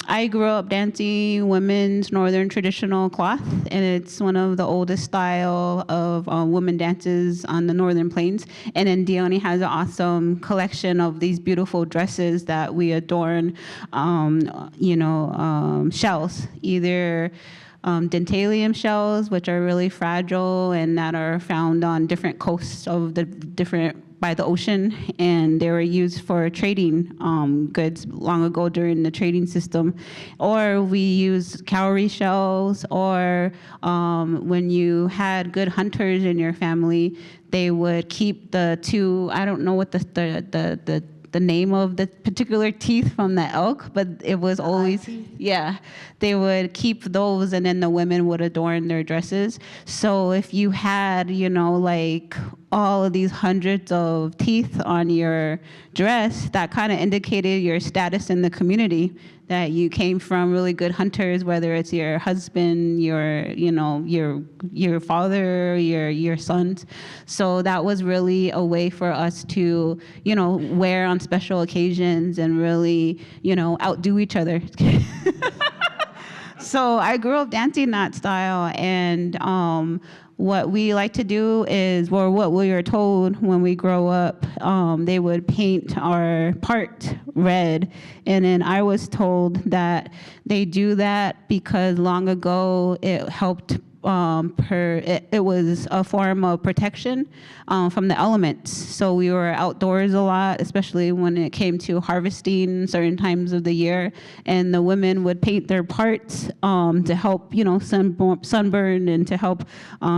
Speaker 10: I grew up dancing women's northern traditional cloth, and it's one of the oldest style of women dances on the northern plains. And then Dyani has an awesome collection of these beautiful dresses that we adorn, shells, either dentalium shells, which are really fragile and that are found on different coasts of the by the ocean, and they were used for trading goods long ago during the trading system. Or we used cowrie shells, or when you had good hunters in your family, they would keep the two, I don't know what the name of the particular teeth from the elk, but it was always, they would keep those, and then the women would adorn their dresses. So if you had, like all of these hundreds of teeth on your dress, that kind of indicated your status in the community, that you came from really good hunters, whether it's your husband, your father, your sons. So that was really a way for us to, wear on special occasions and really, outdo each other. So I grew up dancing that style, and what we like to do is, or what we were told when we grow up, they would paint our part red. And then I was told that they do that because long ago it helped, it was a form of protection from the elements. So we were outdoors a lot, especially when it came to harvesting certain times of the year. And the women would paint their parts to help, sunburn, and to help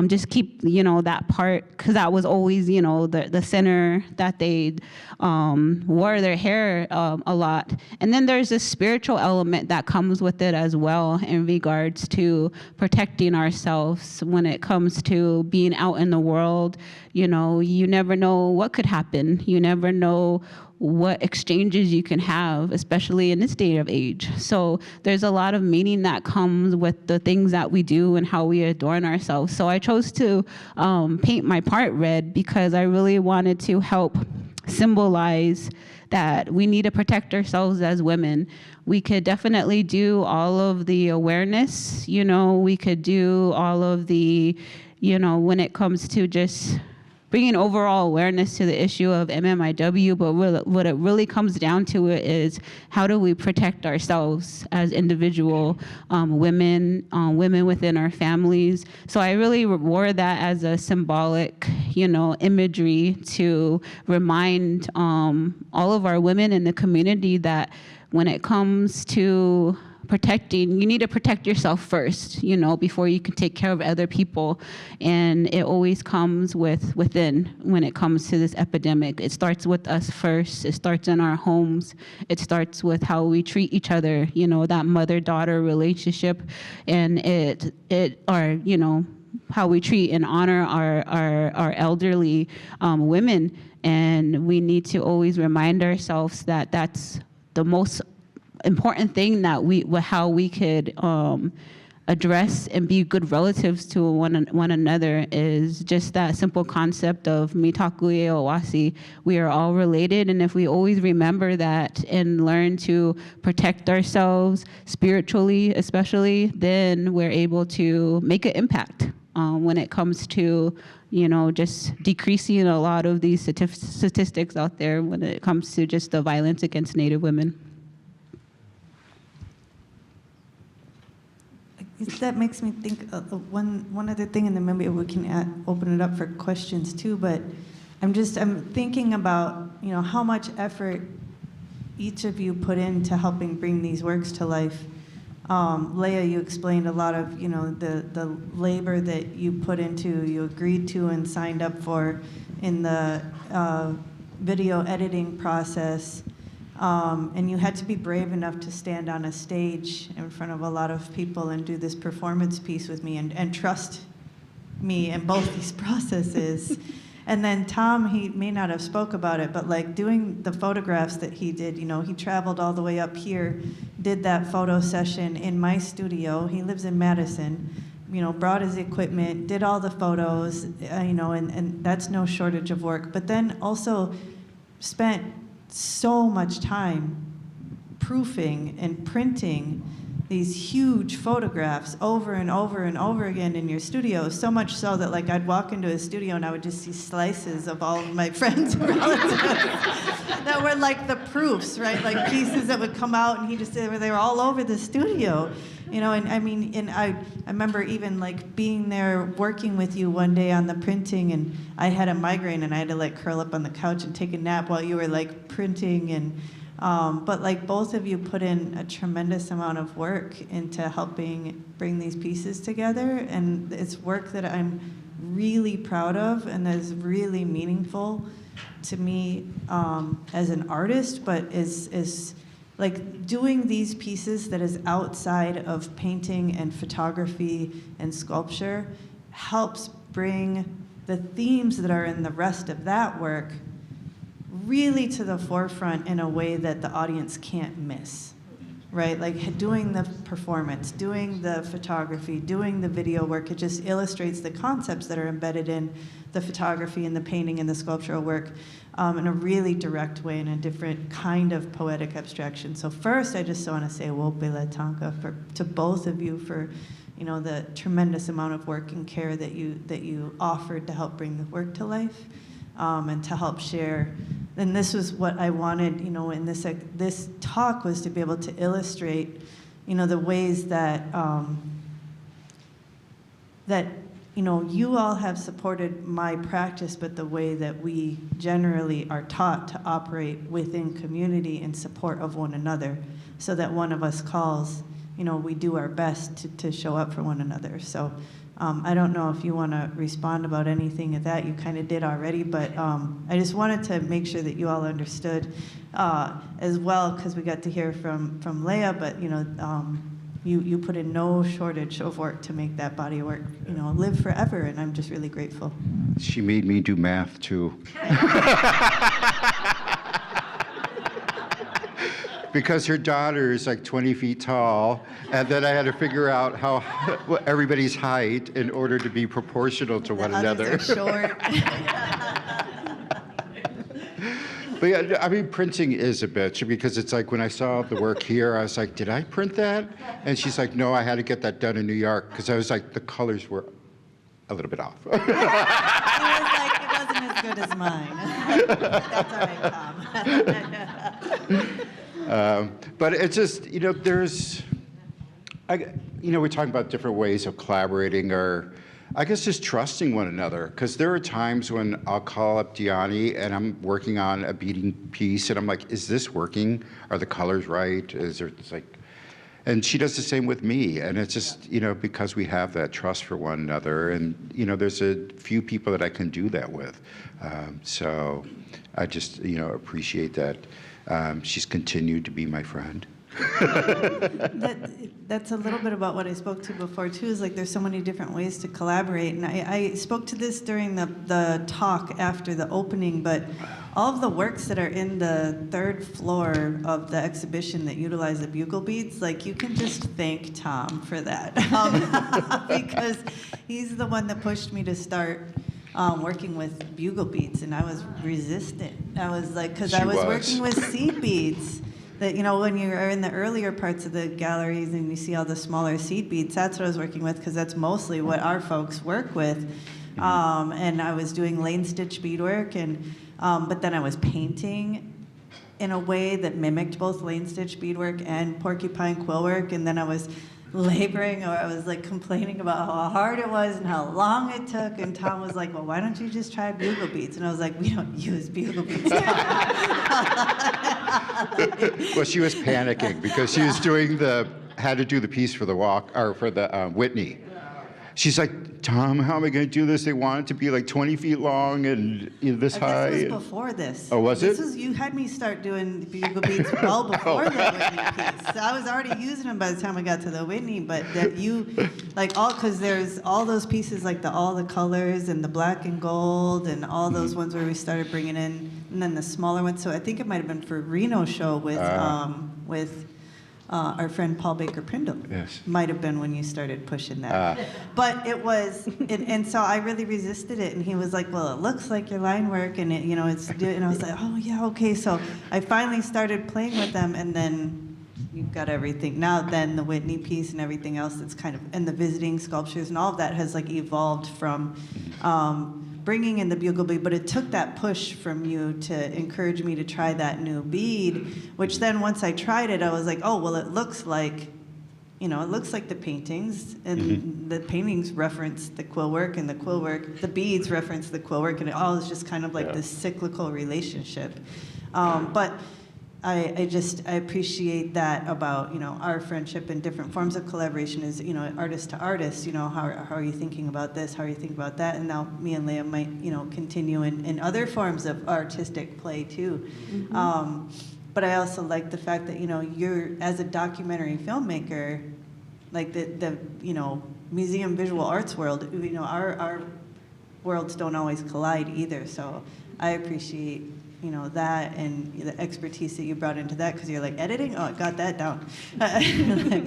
Speaker 10: just keep, that part, because that was always, the center that they wore their hair a lot. And then there's this spiritual element that comes with it as well in regards to protecting ourselves when it comes to being out in the world. You never know what could happen. You never know what exchanges you can have, especially in this day of age. So there's a lot of meaning that comes with the things that we do and how we adorn ourselves. So I chose to paint my part red because I really wanted to help symbolize that we need to protect ourselves as women. We could definitely do all of the awareness, we could do all of the, when it comes to just bringing overall awareness to the issue of MMIW, but what it really comes down to is how do we protect ourselves as individual women within our families. So I really wore that as a symbolic, imagery to remind all of our women in the community that when it comes to you need to protect yourself first, before you can take care of other people. And it always comes within when it comes to this epidemic. It starts with us first. It starts in our homes. It starts with how we treat each other, that mother-daughter relationship. And how we treat and honor our elderly women. And we need to always remind ourselves that that's the most important thing how we could address and be good relatives to one another is just that simple concept of mitakuye owasi. We are all related, and if we always remember that and learn to protect ourselves spiritually especially, then we're able to make an impact when it comes to just decreasing a lot of these statistics out there when it comes to just the violence against Native women.
Speaker 2: That makes me think of one other thing, and then maybe we can open it up for questions too. But I'm thinking about how much effort each of you put into helping bring these works to life. Leya, you explained a lot of the labor that you put into, you agreed to and signed up for in the video editing process. And you had to be brave enough to stand on a stage in front of a lot of people and do this performance piece with me and trust me in both these processes. And then Tom, he may not have spoke about it, but like doing the photographs that he did, he traveled all the way up here, did that photo session in my studio. He lives in Madison, brought his equipment, did all the photos, and that's no shortage of work. But then also spent so much time proofing and printing these huge photographs over and over and over again in your studio, so much so that like I'd walk into a studio and I would just see slices of all of my friends and relatives that were like the proofs, right? Like pieces that would come out, and they were all over the studio, and I remember even like being there working with you one day on the printing, and I had a migraine and I had to like curl up on the couch and take a nap while you were like printing. And but like both of you put in a tremendous amount of work into helping bring these pieces together, and it's work that I'm really proud of and that is really meaningful to me as an artist, but is like doing these pieces that is outside of painting and photography and sculpture helps bring the themes that are in the rest of that work really to the forefront in a way that the audience can't miss, right? Like doing the performance, doing the photography, doing the video work, it just illustrates the concepts that are embedded in the photography and the painting and the sculptural work in a really direct way, in a different kind of poetic abstraction. So first, I just want to say wopele tanka to both of you for the tremendous amount of work and care that you offered to help bring the work to life and to help share. And this was what I wanted, in this talk, was to be able to illustrate, the ways that you all have supported my practice, but the way that we generally are taught to operate within community in support of one another, so that one of us calls, we do our best to show up for one another. So I don't know if you want to respond about anything of that. You kind of did already, but I just wanted to make sure that you all understood as well, because we got to hear from Leya, but you put in no shortage of work to make that body of work live forever, and I'm just really grateful.
Speaker 9: She made me do math too. Because her daughter is like 20 feet tall, and then I had to figure out how everybody's height in order to be proportional to one another.
Speaker 2: Others are short.
Speaker 9: But yeah, I mean, printing is a bitch, because it's like when I saw the work here, I was like, did I print that? And she's like, no, I had to get that done in New York, because I was like, the colors were a little bit off.
Speaker 2: It wasn't as good as mine. That's all right, Tom.
Speaker 9: But it's just, there's, we're talking about different ways of collaborating, or I guess just trusting one another. Because there are times when I'll call up Dyani and I'm working on a beading piece, and I'm like, is this working? Are the colors right? It's like, And she does the same with me. And it's just, because we have that trust for one another. And, there's a few people that I can do that with. So I just, appreciate that she's continued to be my friend.
Speaker 2: That's a little bit about what I spoke to before, too, is like there's so many different ways to collaborate. And I spoke to this during the talk after the opening, but all of the works that are in the third floor of the exhibition that utilize the bugle beads, like you can just thank Tom for that. Because he's the one that pushed me to start working with bugle beads, and I was resistant. I was like, because I was working with seed beads. That, when you are in the earlier parts of the galleries and you see all the smaller seed beads, that's what I was working with, because that's mostly what our folks work with. And I was doing lane stitch beadwork, but then I was painting in a way that mimicked both lane stitch beadwork and porcupine quill work, and then I was laboring, or I was like complaining about how hard it was and how long it took, and Tom was like, well, why don't you just try bugle beads? And I was like, we don't use bugle beads.
Speaker 9: Well, she was panicking because she was had to do the piece for the walk, or for the Whitney. She's like, Tom, how am I going to do this? They want it to be like 20 feet long and this high.
Speaker 2: This was before this.
Speaker 9: Oh, was it?
Speaker 2: You had me start doing bugle beads well before the Whitney piece. So I was already using them by the time I got to the Whitney, but that because there's all those pieces, like all the colors and the black and gold and all those ones where we started bringing in, and then the smaller ones. So I think it might have been for Reno show with our friend Paul Baker Prindle.
Speaker 9: Yes.
Speaker 2: Might have been when you started pushing that. But it was, and so I really resisted it, and he was like, well, it looks like your line work, and it's and I was like, oh yeah, okay. So I finally started playing with them, and then you've got everything. Now then the Whitney piece and everything else that's kind of, and the visiting sculptures and all of that has like evolved from bringing in the bugle bead, but it took that push from you to encourage me to try that new bead, which then once I tried it, I was like, oh, well, it looks like the paintings, and the paintings reference the quill work, and the quill work, the beads reference the quill work, and it all is just kind of like this cyclical relationship. But I appreciate that about, our friendship and different forms of collaboration is, artist to artist, how are you thinking about this? How are you thinking about that? And now me and Leya might, continue in other forms of artistic play too. Mm-hmm. But I also like the fact that, you're, as a documentary filmmaker, like the museum visual arts world, our worlds don't always collide either. So I appreciate that and the expertise that you brought into that, because you're like, editing? Oh, I got that down.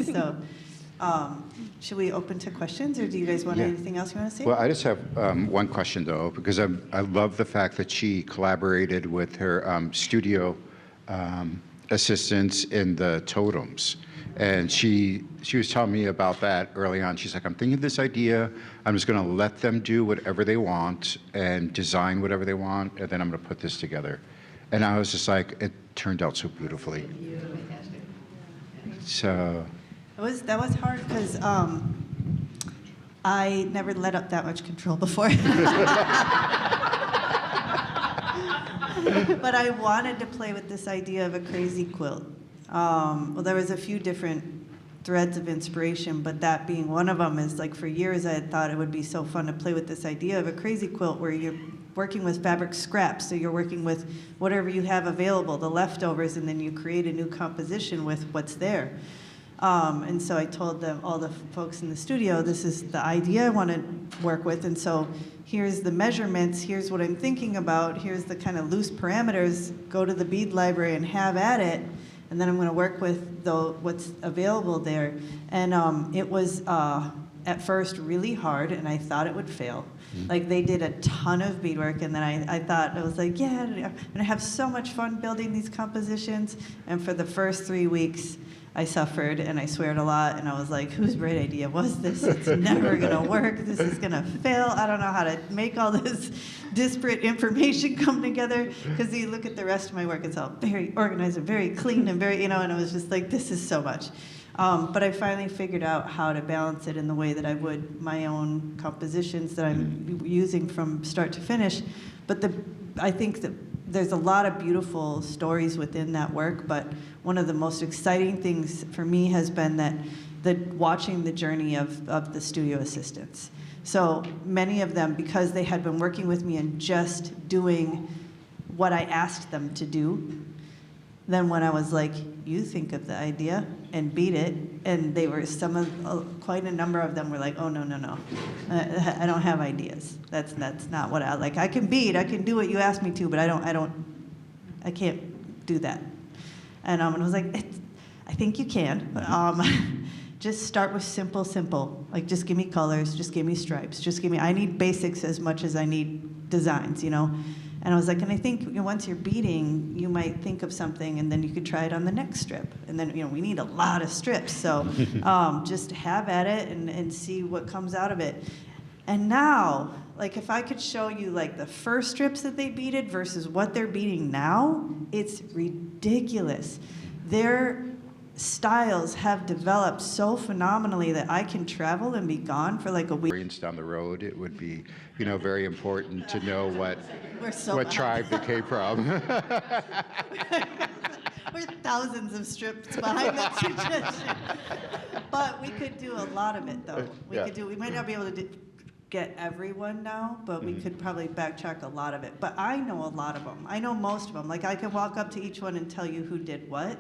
Speaker 2: So, should we open to questions, or do you guys want anything else you want to say?
Speaker 9: Well, I just have one question, though, because I love the fact that she collaborated with her studio assistants in the totems. And she was telling me about that early on. She's like, I'm thinking of this idea. I'm just going to let them do whatever they want and design whatever they want, and then I'm going to put this together. And I was just like, it turned out so beautifully. So
Speaker 2: that was hard because I never let up that much control before. But I wanted to play with this idea of a crazy quilt. Well, there was a few different threads of inspiration, but that being one of them is like, for years I had thought it would be so fun to play with this idea of a crazy quilt where you're working with fabric scraps. So you're working with whatever you have available, the leftovers, and then you create a new composition with what's there. And so I told them, all the folks in the studio, this is the idea I want to work with, and so here's the measurements, here's what I'm thinking about, here's the kind of loose parameters, go to the bead library and have at it. And then I'm going to work with what's available there. And it was, at first, really hard, and I thought it would fail. Mm-hmm. Like, they did a ton of beadwork, and then I thought, I was like, yeah, I'm going to have so much fun building these compositions. And for the first 3 weeks, I suffered, and I sweared a lot, and I was like, whose bright idea was this? It's never going to work. This is going to fail. I don't know how to make all this disparate information come together, because you look at the rest of my work, it's all very organized and very clean and very, and I was just like, this is so much. But I finally figured out how to balance it in the way that I would my own compositions that I'm using from start to finish. But I think the there's a lot of beautiful stories within that work, but one of the most exciting things for me has been that watching the journey of the studio assistants. So many of them, because they had been working with me and just doing what I asked them to do, then when I was like, you think of the idea and beat it, and they were quite a number of them were like, oh, no, I don't have ideas. That's not what I like. I can do what you asked me to, but I can't do that. And I was like, I think you can. Just start with simple. Like, just give me colors, just give me stripes, I need basics as much as I need designs, you know? And I was like, and I think once you're beading, you might think of something, and then you could try it on the next strip. And then, we need a lot of strips, so just have at it and see what comes out of it. And now, like, if I could show you, like, the first strips that they beaded versus what they're beading now, it's ridiculous. Their styles have developed so phenomenally that I can travel and be gone for like a week.
Speaker 9: Down the road, it would be, very important to know what tribe they came from.
Speaker 2: We're thousands of strips behind that suggestion. But we could do a lot of it, though. We might not be able to get everyone now, but we could probably backtrack a lot of it. But I know a lot of them. I know most of them. Like, I can walk up to each one and tell you who did what.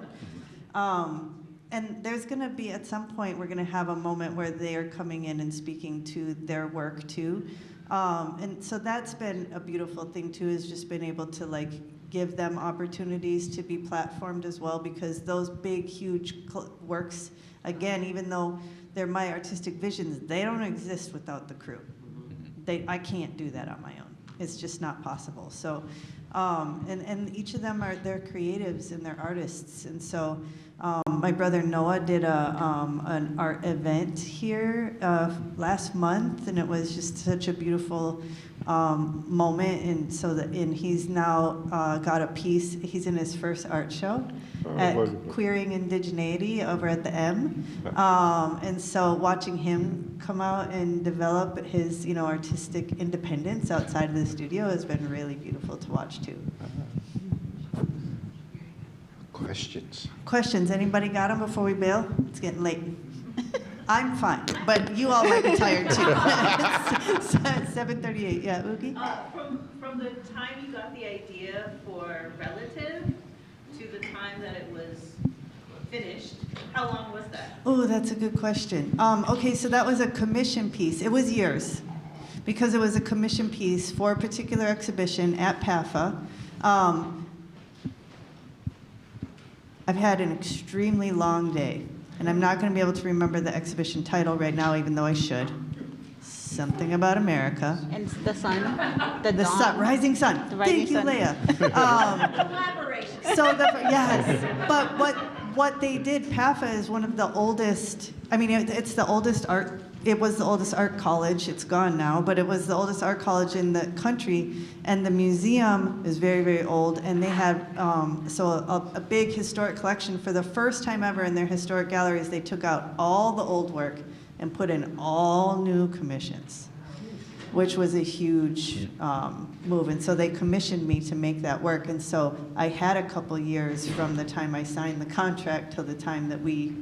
Speaker 2: And there's going to be, at some point, we're going to have a moment where they are coming in and speaking to their work, too. And so that's been a beautiful thing, too, is just been able to, like, give them opportunities to be platformed as well, because those big, huge works, again, even though they're my artistic visions, they don't exist without the crew. I can't do that on my own. It's just not possible. So, and each of them they're creatives and they're artists. And so my brother Noah did an art event here last month, and it was just such a beautiful moment. And he's now got a piece. He's in his first art show at Queering Indigeneity over at the M. And so watching him come out and develop his, artistic independence outside of the studio has been really beautiful to watch too. Questions? Anybody got them before we bail? It's getting late. I'm fine, but you all might be tired too. It's 7:38. Yeah, Oogie?
Speaker 11: From the time you got the idea for Relative to the time that it was finished, how long was that?
Speaker 2: Oh, that's a good question. Okay, so that was a commission piece. It was years, because it was a commission piece for a particular exhibition at PAFA. I've had an extremely long day, and I'm not going to be able to remember the exhibition title right now, even though I should. Something about America.
Speaker 10: And the sun,
Speaker 2: the sun, rising sun. Thank you, Leia.
Speaker 11: Collaboration.
Speaker 2: Yes, but what they did, PAFA is one of the oldest. I mean, it's the oldest art. It was the oldest art college. It's gone now, but it was the oldest art college in the country, and the museum is very, very old. And they had a big historic collection. For the first time ever in their historic galleries, they took out all the old work and put in all new commissions, which was a huge move. And so they commissioned me to make that work. And so I had a couple years from the time I signed the contract till the time that we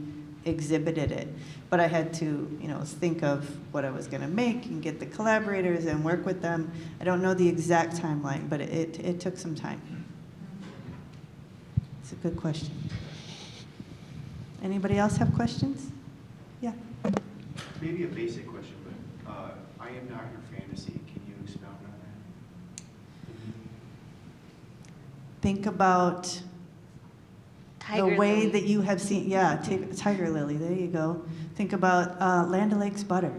Speaker 2: exhibited it. But I had to, think of what I was going to make and get the collaborators and work with them. I don't know the exact timeline, but it took some time. It's a good question. Anybody else have questions? Yeah.
Speaker 12: Maybe a basic question, but I am not your fantasy. Can you expound on that?
Speaker 2: Think about
Speaker 10: Tiger
Speaker 2: the way
Speaker 10: Lily.
Speaker 2: that you have seen, Tiger Lily, there you go. Think about Land O'Lakes butter.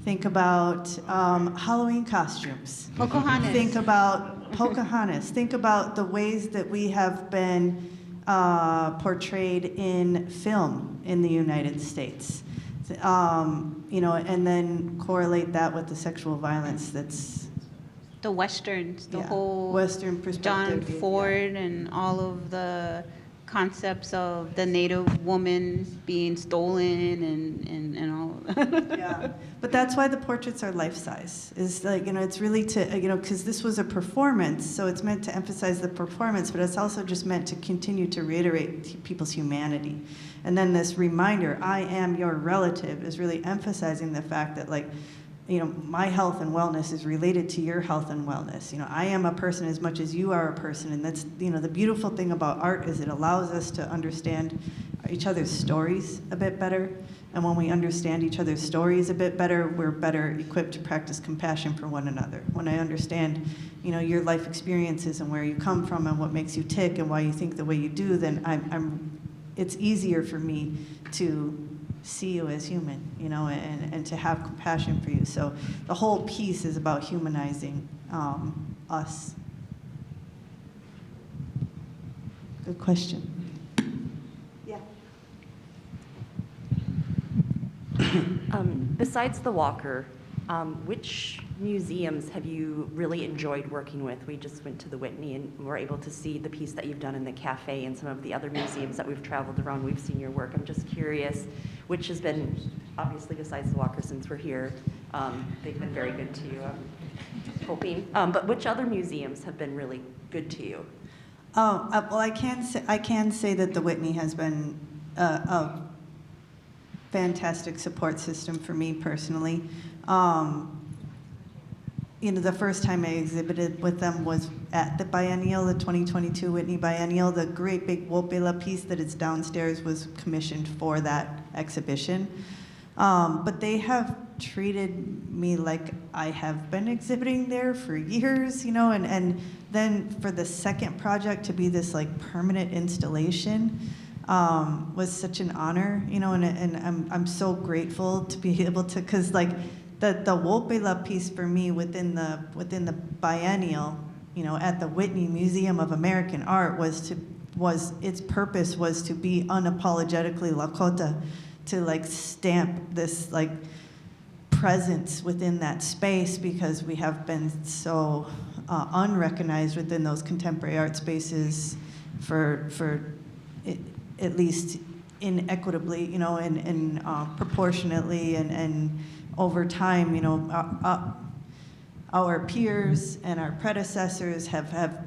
Speaker 2: Think about Halloween costumes.
Speaker 10: Pocahontas.
Speaker 2: Think about Pocahontas. Think about the ways that we have been portrayed in film in the United States. And then correlate that with the sexual violence that's
Speaker 10: The Westerns, the whole
Speaker 2: Western perspective.
Speaker 10: John Ford and all of the concepts of the Native woman being stolen and all.
Speaker 2: Yeah, but that's why the portraits are life-size. Is like, it's really to, because this was a performance, so it's meant to emphasize the performance, but it's also just meant to continue to reiterate people's humanity. And then this reminder, I am your relative, is really emphasizing the fact that, like, my health and wellness is related to your health and wellness. I am a person as much as you are a person, and that's, the beautiful thing about art is it allows us to understand each other's stories a bit better. And when we understand each other's stories a bit better, we're better equipped to practice compassion for one another. When I understand, your life experiences and where you come from and what makes you tick and why you think the way you do, then it's easier for me to see you as human, and to have compassion for you. So the whole piece is about humanizing us. Good question. Yeah.
Speaker 13: Besides the Walker, which museums have you really enjoyed working with? We just went to the Whitney and were able to see the piece that you've done in the cafe, and some of the other museums that we've traveled around, we've seen your work. I'm just curious, which has been, obviously besides the Walker, since we're here, they've been very good to you, I'm hoping. But which other museums have been really good to you?
Speaker 2: Well, I can say that the Whitney has been a fantastic support system for me personally. The first time I exhibited with them was at the biennial, the 2022 Whitney Biennial. The great big Wopela piece that is downstairs was commissioned for that exhibition. But they have treated me like I have been exhibiting there for years, and then for the second project to be this like permanent installation was such an honor, and I'm so grateful to be able to, because like the Wopela piece for me within the biennial, at the Whitney Museum of American Art its purpose was to be unapologetically Lakota, to like stamp this like presence within that space, because we have been so unrecognized within those contemporary art spaces for at least inequitably, and proportionately, and over time, our peers and our predecessors have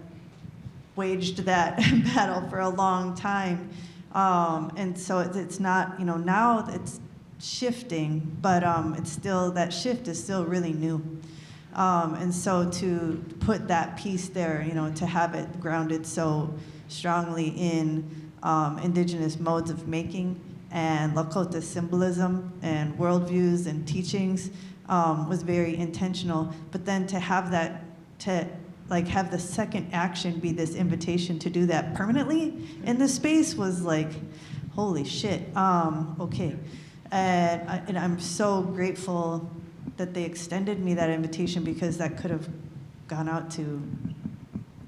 Speaker 2: waged that battle for a long time. And so it's not, now it's shifting, but it's still, that shift is still really new. And so to put that piece there, to have it grounded so strongly in indigenous modes of making and Lakota symbolism and worldviews and teachings was very intentional. But then to have that, to like have the second action be this invitation to do that permanently in the space was like, holy shit, okay. And I'm so grateful that they extended me that invitation, because that could have gone out to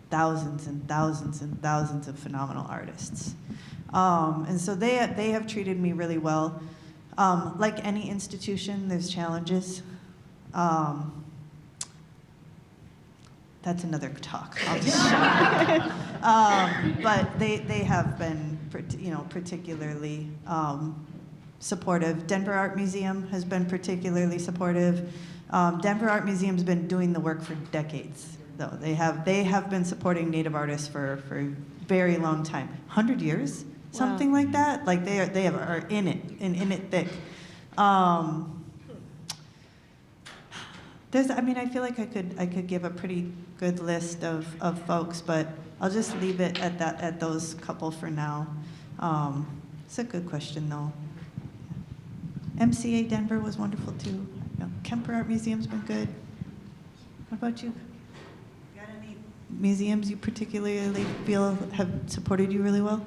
Speaker 2: thousands and thousands and thousands of phenomenal artists. And so they have treated me really well. Like any institution, there's challenges. That's another talk. I'll just shut up. But they have been, particularly supportive. Denver Art Museum has been particularly supportive. Denver Art Museum's been doing the work for decades, though. They have been supporting Native artists for a very long time, 100 years. Something like that. Like they are in it, in it thick. I feel like I could give a pretty good list of folks, but I'll just leave it at those couple for now. It's a good question though. MCA Denver was wonderful too. Kemper Art Museum's been good. What about you? Got any museums you particularly feel have supported you really well?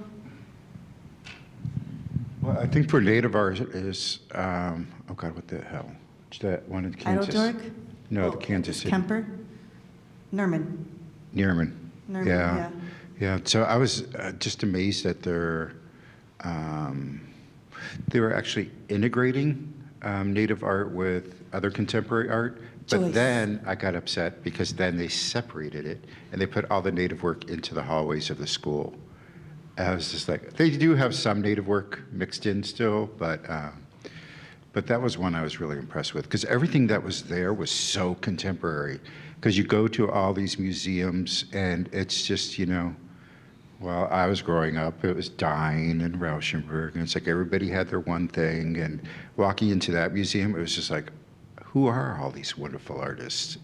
Speaker 9: Well, I think for Native art is, oh God, what the hell? It's that one in Kansas.
Speaker 2: Idledork?
Speaker 9: No, the Kansas City.
Speaker 2: Kemper? Nerman.
Speaker 9: Yeah. So I was just amazed that they were actually integrating Native art with other contemporary art. But then I got upset because then they separated it and they put all the Native work into the hallways of the school. I was just like, they do have some native work mixed in still, but that was one I was really impressed with, because everything that was there was so contemporary. Because you go to all these museums, and it's just, while I was growing up, it was Dyne and Rauschenberg, and it's like everybody had their one thing. And walking into that museum, it was just like, who are all these wonderful artists,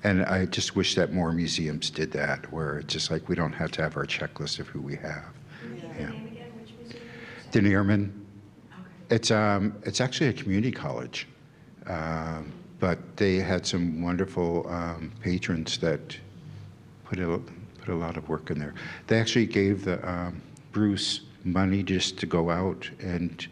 Speaker 9: And I just wish that more museums did that, where it's just like we don't have to have our checklist of who we have. Yeah. Diné. It's actually a community college, but they had some wonderful patrons that put a lot of work in there. They actually gave the Bruce money just to go out and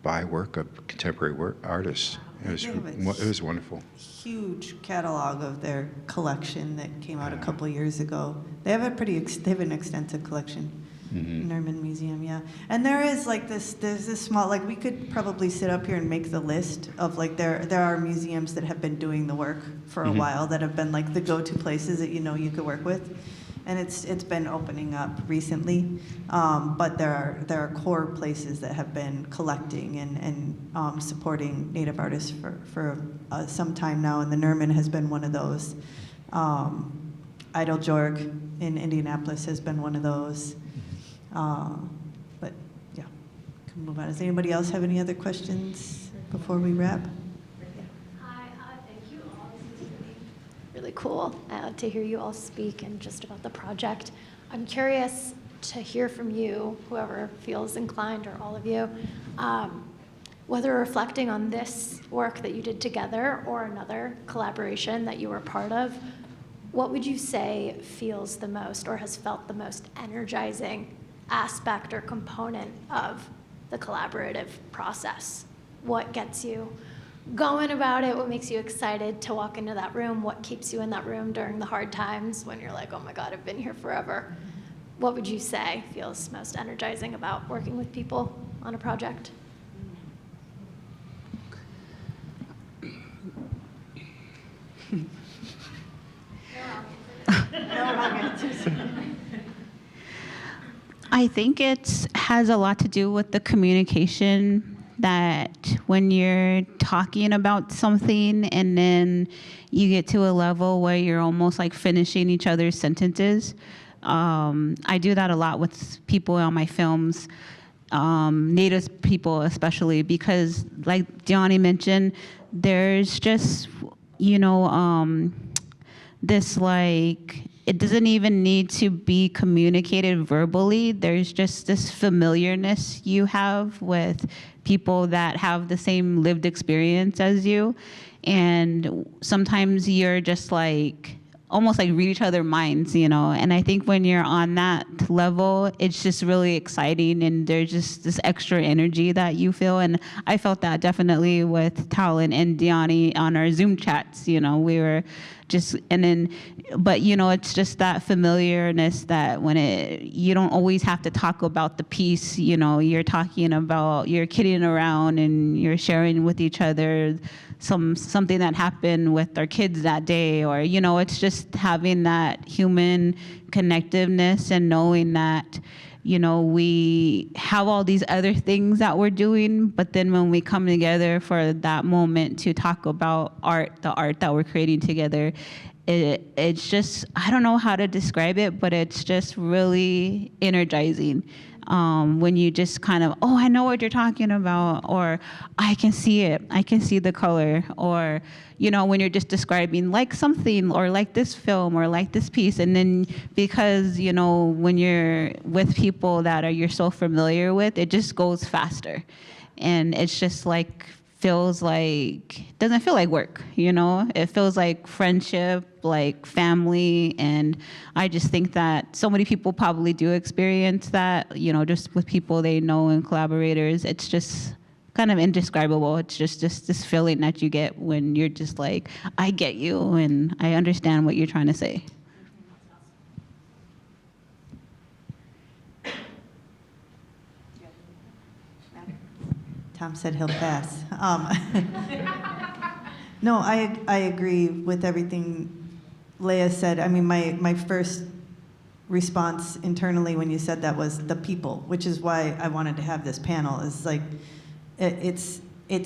Speaker 9: buy work of contemporary artists. It was wonderful.
Speaker 2: Huge catalog of their collection that came out a couple years ago. They have an extensive collection. Nerman Museum, yeah. And there is there's this small, we could probably sit up here and make the list of there are museums that have been doing the work for a while that have been the go-to places that you could work with. And it's been opening up recently, but there are core places that have been collecting and supporting Native artists for some time now, and the Nerman has been one of those. Idle Jorg in Indianapolis has been one of those. But yeah, can move on. Does anybody else have any other questions before we wrap?
Speaker 14: Hi, thank you all. This is really cool to hear you all speak and just about the project. I'm curious to hear from you, whoever feels inclined, or all of you, whether reflecting on this work that you did together or another collaboration that you were part of, what would you say feels the most or has felt the most energizing aspect or component of the collaborative process? What gets you going about it? What makes you excited to walk into that room? What keeps you in that room during the hard times when you're like, oh my God, I've been here forever? What would you say feels most energizing about working with people on a project?
Speaker 10: I think it has a lot to do with the communication, that when you're talking about something and then you get to a level where you're almost finishing each other's sentences. I do that a lot with people on my films, Native people especially, because like Dyani mentioned, there's just, this it doesn't even need to be communicated verbally. There's just this familiarness you have with people that have the same lived experience as you. And sometimes you're just almost read each other's minds, And I think when you're on that level, it's just really exciting, and there's just this extra energy that you feel. And I felt that definitely with Talon and Dyani on our Zoom chats. We were just, but it's just that familiarness that when you don't always have to talk about the piece, you're talking about, you're kidding around and you're sharing with each other something that happened with our kids that day, or it's just having that human connectiveness and knowing that we have all these other things that we're doing, but then when we come together for that moment to talk about the art that we're creating together, it's just, I don't know how to describe it, but it's just really energizing. When you just kind of, oh, I know what you're talking about, or I can see it, I can see the color, or, when you're just describing something, or this film, or this piece, and then because, when you're with people that you're so familiar with, it just goes faster. And it's just doesn't feel like work, It feels like friendship, like family, and I just think that so many people probably do experience that, just with people they know and collaborators. It's just kind of indescribable. It's just this feeling that you get when you're just I get you and I understand what you're trying to say.
Speaker 2: Tom said he'll pass. No, I agree with everything Leya said. I mean, my first response internally when you said that was the people, which is why I wanted to have this panel. Is like, it's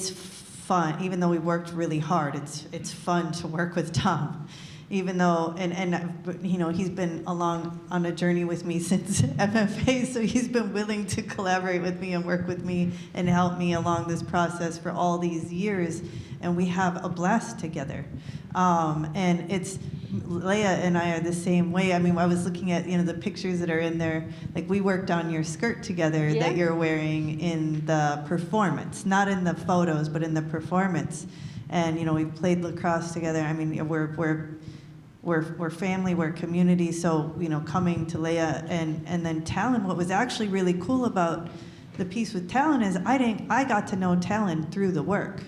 Speaker 2: fun, even though we worked really hard. It's fun to work with Tom, even though and you know, he's been along on a journey with me since MFA, so he's been willing to collaborate with me and work with me and help me along this process for all these years, and we have a blast together. And it's Leya and I are the same way. I mean, I was looking at, you know, the pictures that are in there. Like, we worked on your skirt together that you're wearing in the performance, not in the photos, but in the performance. And you know, we played lacrosse together. I mean, we're family, we're community. So you know, coming to Leya and then Talon. What was actually really cool about the piece with Talon is I got to know Talon through the work.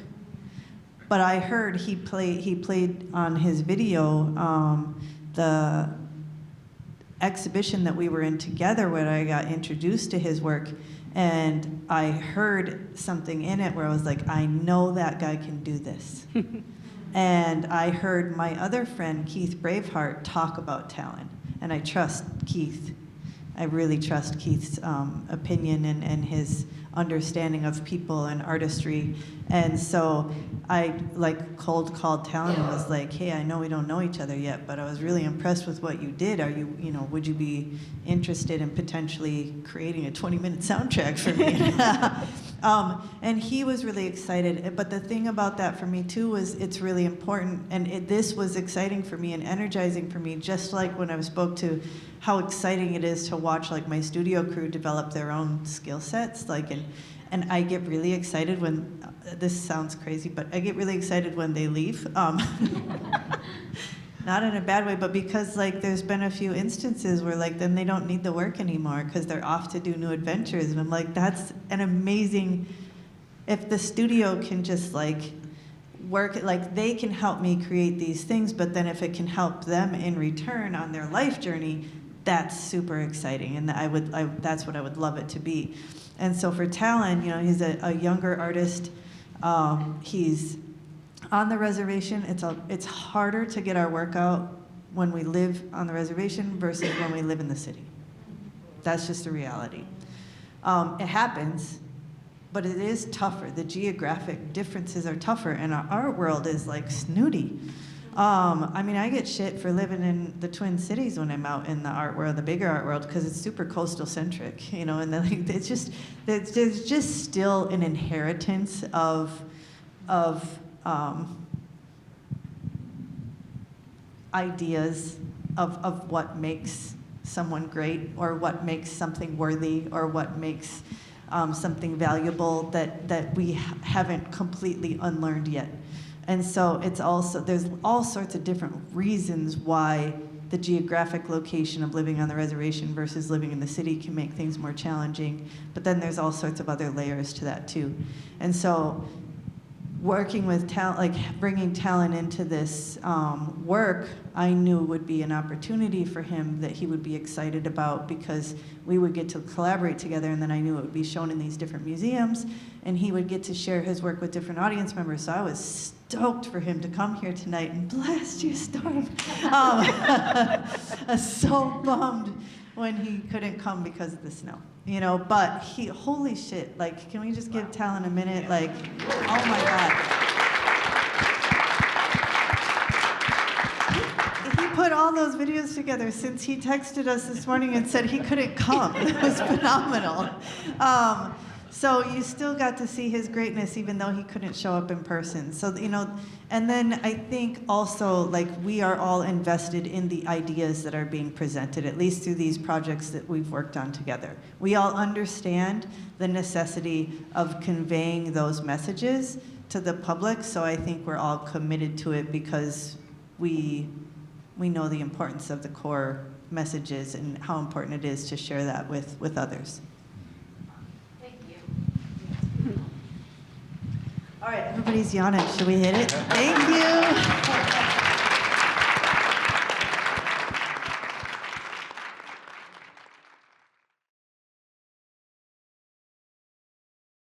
Speaker 2: But I heard he played on his video the exhibition that we were in together when I got introduced to his work, and I heard something in it where I was like, I know that guy can do this. And I heard my other friend, Keith Braveheart, talk about Talon, and I trust Keith. I really trust Keith's opinion and his understanding of people and artistry. And so I like cold called Talon and was like, hey, I know we don't know each other yet, but I was really impressed with what you did. Are you, you know, would you be interested in potentially creating a 20-minute soundtrack for me? And he was really excited. But the thing about that for me too was it's really important, and this was exciting for me and energizing for me, just like when I spoke to how exciting it is to watch like my studio crew develop their own skill sets. Like, and I get really excited when, this sounds crazy, but I get really excited when they leave. Not in a bad way, but because like there's been a few instances where like then they don't need the work anymore because they're off to do new adventures. And I'm like, that's an amazing, if the studio can just like work, like they can help me create these things, but then if it can help them in return on their life journey, that's super exciting. And that's what I would love it to be. And so for Talon, you know, he's a younger artist. He's on the reservation. It's harder to get our work out when we live on the reservation versus when we live in the city. That's just a reality. It happens, but it is tougher. The geographic differences are tougher, and our art world is like snooty. I mean, I get shit for living in the Twin Cities when I'm out in the art world, the bigger art world, because it's super coastal centric, you know, and then it's just, there's just still an inheritance of ideas of what makes someone great, or what makes something worthy, or what makes something valuable that we haven't completely unlearned yet. And so it's also, there's all sorts of different reasons why the geographic location of living on the reservation versus living in the city can make things more challenging. But then there's all sorts of other layers to that too. And so working with talent, like bringing Talon into this work, I knew would be an opportunity for him that he would be excited about, because we would get to collaborate together, and then I knew it would be shown in these different museums, and he would get to share his work with different audience members. So I was stoked for him to come here tonight, and blast you, Storm. I was so bummed when he couldn't come because of the snow, you know, but he, holy shit, like, can we just give Talon a minute? Like, oh my God. He put all those videos together since he texted us this morning and said he couldn't come. It was phenomenal. So you still got to see his greatness even though he couldn't show up in person. So, you know, and then I think also, like, we are all invested in the ideas that are being presented, at least through these projects that we've worked on together. We all understand the necessity of conveying those messages to the public, so I think we're all committed to it because we know the importance of the core messages and how important it is to share that with others. All right, everybody's yawning. Should we hit it? Thank you.